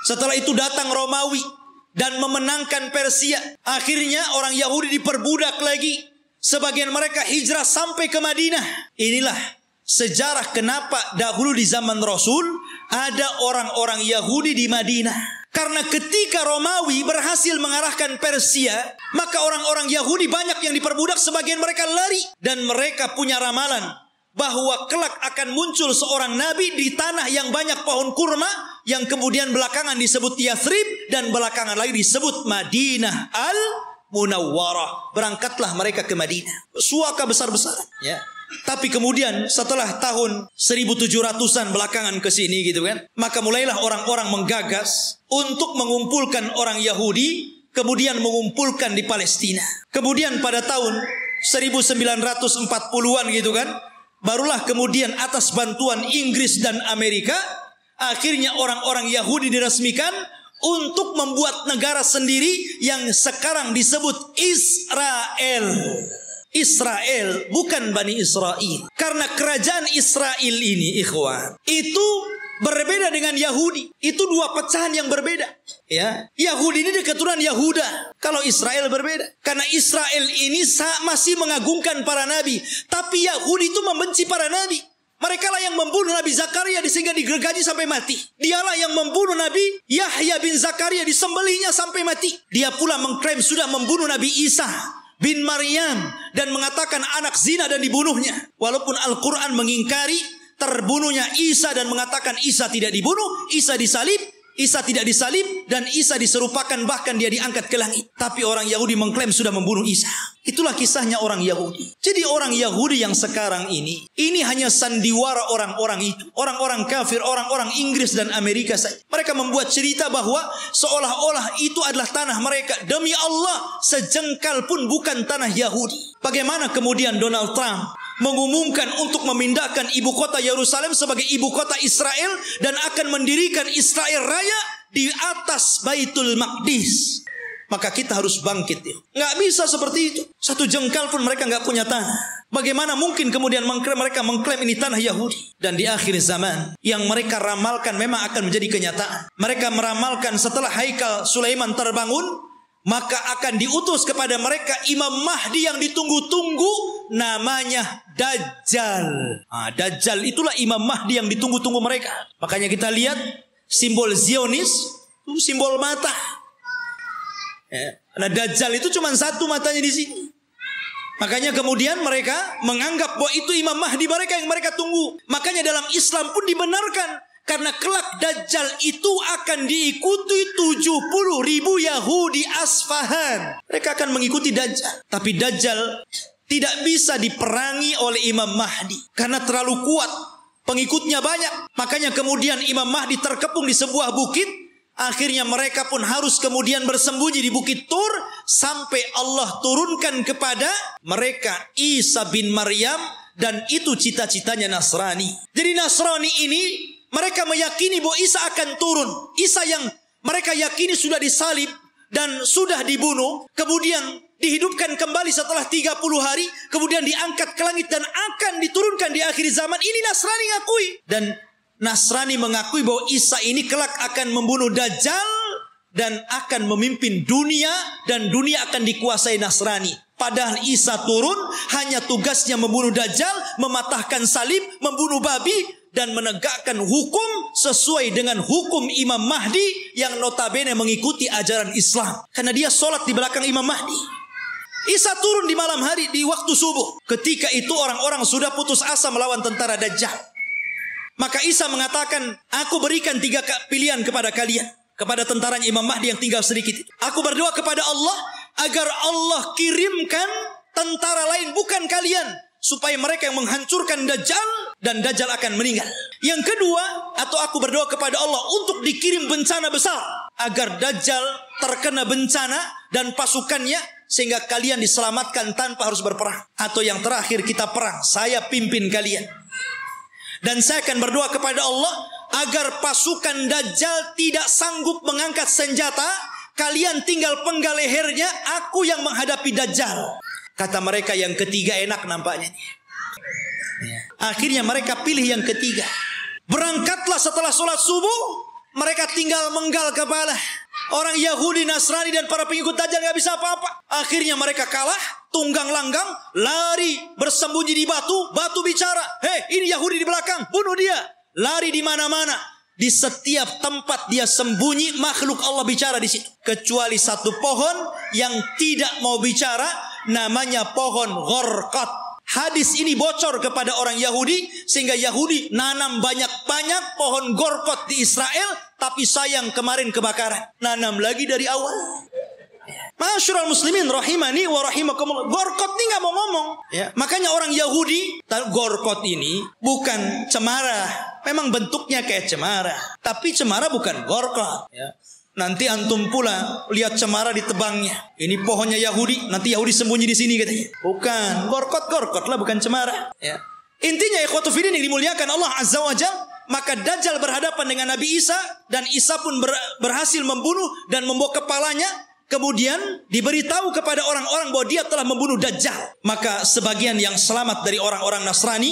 Setelah itu datang Romawi dan memenangkan Persia. Akhirnya orang Yahudi diperbudak lagi. Sebagian mereka hijrah sampai ke Madinah. Inilah sejarah kenapa dahulu di zaman Rasul ada orang-orang Yahudi di Madinah. Karena ketika Romawi berhasil mengarahkan Persia, maka orang-orang Yahudi banyak yang diperbudak, sebagian mereka lari. Dan mereka punya ramalan bahwa kelak akan muncul seorang nabi di tanah yang banyak pohon kurma, yang kemudian belakangan disebut Yathrib dan belakangan lagi disebut Madinah Al-Munawwarah. Berangkatlah mereka ke Madinah. Suaka besar-besaran, ya. Tapi kemudian setelah tahun 1700-an belakangan ke sini gitu kan, maka mulailah orang-orang menggagas untuk mengumpulkan orang Yahudi, kemudian mengumpulkan di Palestina. Kemudian pada tahun 1940-an gitu kan, barulah kemudian atas bantuan Inggris dan Amerika, akhirnya orang-orang Yahudi diresmikan untuk membuat negara sendiri yang sekarang disebut Israel. Israel, bukan Bani Israel. Karena kerajaan Israel ini, ikhwan, itu berbeda dengan Yahudi. Itu dua pecahan yang berbeda. Ya, Yahudi ini keturunan Yahuda. Kalau Israel berbeda. Karena Israel ini masih mengagungkan para nabi. Tapi Yahudi itu membenci para nabi. Mereka lah yang membunuh Nabi Zakaria sehingga digergaji sampai mati. Dialah yang membunuh Nabi Yahya bin Zakaria, disembelihnya sampai mati. Dia pula mengklaim sudah membunuh Nabi Isa bin Maryam dan mengatakan anak zina dan dibunuhnya. Walaupun Al-Quran mengingkari terbunuhnya Isa dan mengatakan Isa tidak dibunuh, Isa disalib, Isa tidak disalib, dan Isa diserupakan bahkan dia diangkat ke langit. Tapi orang Yahudi mengklaim sudah membunuh Isa. Itulah kisahnya orang Yahudi. Jadi orang Yahudi yang sekarang ini hanya sandiwara orang-orang itu. Orang-orang kafir, orang-orang Inggris dan Amerika saja. Mereka membuat cerita bahwa seolah-olah itu adalah tanah mereka. Demi Allah, sejengkal pun bukan tanah Yahudi. Bagaimana kemudian Donald Trump mengumumkan untuk memindahkan ibu kota Yerusalem sebagai ibu kota Israel dan akan mendirikan Israel Raya di atas Baitul Maqdis. Maka kita harus bangkit. Nggak bisa seperti itu. Satu jengkal pun mereka nggak punya tanah. Bagaimana mungkin kemudian mereka mengklaim ini tanah Yahudi? Dan di akhir zaman yang mereka ramalkan memang akan menjadi kenyataan. Mereka meramalkan setelah Haikal Sulaiman terbangun, maka akan diutus kepada mereka Imam Mahdi yang ditunggu-tunggu, namanya Dajjal. Dajjal itulah Imam Mahdi yang ditunggu-tunggu mereka. Makanya kita lihat simbol Zionis itu simbol mata. Nah, Dajjal itu cuma satu matanya di sini. Makanya kemudian mereka menganggap bahwa itu Imam Mahdi mereka yang mereka tunggu. Makanya dalam Islam pun dibenarkan. Karena kelak Dajjal itu akan diikuti 70.000 Yahudi Asfahan. Mereka akan mengikuti Dajjal. Tapi Dajjal tidak bisa diperangi oleh Imam Mahdi. Karena terlalu kuat. Pengikutnya banyak. Makanya kemudian Imam Mahdi terkepung di sebuah bukit. Akhirnya mereka pun harus kemudian bersembunyi di Bukit Tur. Sampai Allah turunkan kepada mereka Isa bin Maryam. Dan itu cita-citanya Nasrani. Jadi Nasrani ini mereka meyakini bahwa Isa akan turun. Isa yang mereka yakini sudah disalib dan sudah dibunuh. Kemudian dihidupkan kembali setelah 30 hari. Kemudian diangkat ke langit dan akan diturunkan di akhir zaman. Ini Nasrani ngakui. Dan Nasrani mengakui bahwa Isa ini kelak akan membunuh Dajjal dan akan memimpin dunia, dan dunia akan dikuasai Nasrani. Padahal Isa turun hanya tugasnya membunuh Dajjal, mematahkan salib, membunuh babi, dan menegakkan hukum sesuai dengan hukum Imam Mahdi yang notabene mengikuti ajaran Islam. Karena dia sholat di belakang Imam Mahdi. Isa turun di malam hari di waktu subuh. Ketika itu orang-orang sudah putus asa melawan tentara Dajjal. Maka Isa mengatakan, aku berikan 3 pilihan kepada kalian. Kepada tentaranya Imam Mahdi yang tinggal sedikit. Aku berdoa kepada Allah agar Allah kirimkan tentara lain bukan kalian. Supaya mereka yang menghancurkan Dajjal dan Dajjal akan meninggal. Yang kedua, atau aku berdoa kepada Allah untuk dikirim bencana besar. Agar Dajjal terkena bencana dan pasukannya. Sehingga kalian diselamatkan tanpa harus berperang. Atau yang terakhir kita perang. Saya pimpin kalian. Dan saya akan berdoa kepada Allah. Agar pasukan Dajjal tidak sanggup mengangkat senjata. Kalian tinggal penggal lehernya. Aku yang menghadapi Dajjal. Kata mereka yang ketiga enak nampaknya. Akhirnya mereka pilih yang ketiga. Berangkatlah setelah sholat subuh. Mereka tinggal menggal kepala. Orang Yahudi, Nasrani dan para pengikut Dajjal gak bisa apa-apa. Akhirnya mereka kalah, tunggang langgang, lari bersembunyi di batu. Batu bicara, hei ini Yahudi di belakang, bunuh dia. Lari di mana-mana. Di setiap tempat dia sembunyi, makhluk Allah bicara di situ. Kecuali satu pohon yang tidak mau bicara, namanya pohon Ghorqat. Hadis ini bocor kepada orang Yahudi sehingga Yahudi nanam banyak-banyak pohon Ghorqat di Israel, tapi sayang kemarin kebakaran. Nanam lagi dari awal. Masyarul muslimin rahimani wa rahimakumullah. Ghorqat ini nggak mau ngomong. Ya, makanya orang Yahudi, Ghorqat ini bukan cemara. Memang bentuknya kayak cemara, tapi cemara bukan Ghorqat. Ya. Nanti antum pula lihat cemara ditebangnya. Ini pohonnya Yahudi, nanti Yahudi sembunyi di sini katanya. Bukan, Ghorqat lah, bukan cemara. Ya. Intinya ikhwatu fillah yang dimuliakan Allah Azza wa Jalla, maka Dajjal berhadapan dengan Nabi Isa dan Isa pun berhasil membunuh dan membawa kepalanya. Kemudian diberitahu kepada orang-orang bahwa dia telah membunuh Dajjal. Maka sebagian yang selamat dari orang-orang Nasrani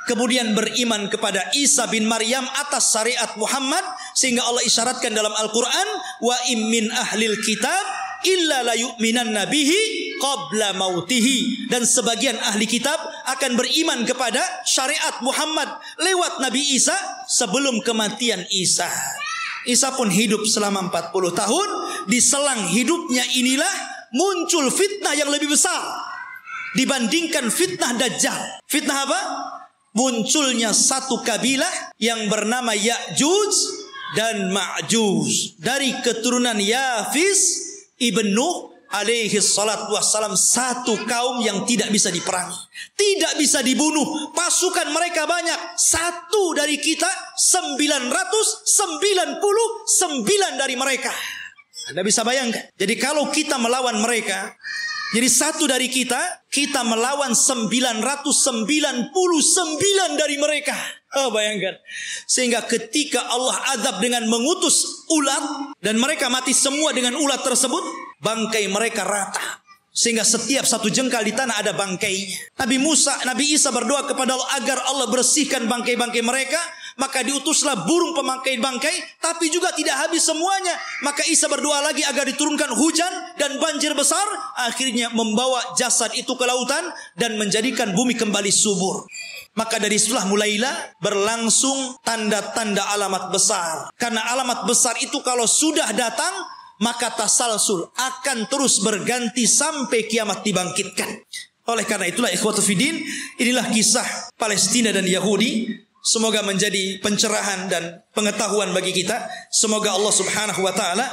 kemudian beriman kepada Isa bin Maryam atas syariat Muhammad. Sehingga Allah isyaratkan dalam Al-Quran, wa im min ahlil kitab illa la yu'minanna bihi qabla mautihi. Dan sebagian ahli kitab akan beriman kepada syariat Muhammad lewat Nabi Isa sebelum kematian Isa. Isa pun hidup selama 40 tahun. Di selang hidupnya inilah muncul fitnah yang lebih besar dibandingkan fitnah Dajjal. Fitnah apa? Munculnya satu kabilah yang bernama Ya'juj dan Ma'juj. Dari keturunan Yafis ibn Nuh alaihi salatu wassalam. Satu kaum yang tidak bisa diperangi, tidak bisa dibunuh. Pasukan mereka banyak. Satu dari kita 999 dari mereka. Anda bisa bayangkan. Jadi kalau kita melawan mereka, jadi satu dari kita melawan 999 dari mereka. Oh, bayangkan. Sehingga ketika Allah azab dengan mengutus ulat dan mereka mati semua dengan ulat tersebut, bangkai mereka rata. Sehingga setiap satu jengkal di tanah ada bangkainya. Nabi Isa berdoa kepada Allah agar Allah bersihkan bangkai-bangkai mereka. Maka diutuslah burung pemangkai bangkai, tapi juga tidak habis semuanya. Maka Isa berdoa lagi agar diturunkan hujan dan banjir besar. Akhirnya membawa jasad itu ke lautan dan menjadikan bumi kembali subur. Maka dari situlah mulailah berlangsung tanda-tanda alamat besar. Karena alamat besar itu kalau sudah datang, maka tasalsul akan terus berganti sampai kiamat dibangkitkan. Oleh karena itulah ikhwatu fiddin, inilah kisah Palestina dan Yahudi. Semoga menjadi pencerahan dan pengetahuan bagi kita. Semoga Allah Subhanahu wa taala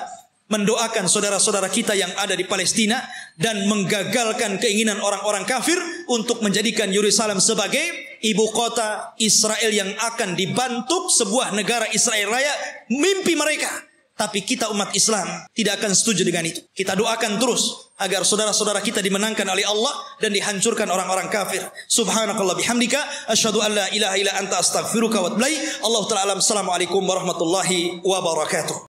mendoakan saudara-saudara kita yang ada di Palestina dan menggagalkan keinginan orang-orang kafir untuk menjadikan Yerusalem sebagai ibu kota Israel yang akan dibentuk sebuah negara Israel Raya. Mimpi mereka. Tapi kita umat Islam tidak akan setuju dengan itu. Kita doakan terus agar saudara-saudara kita dimenangkan oleh Allah dan dihancurkan orang-orang kafir. Subhanakallah bihamdika asyhadu an la ilaha illa anta astaghfiruka wa atubu ilaik. Allahu ta'ala alam. Assalamualaikum warahmatullahi wabarakatuh.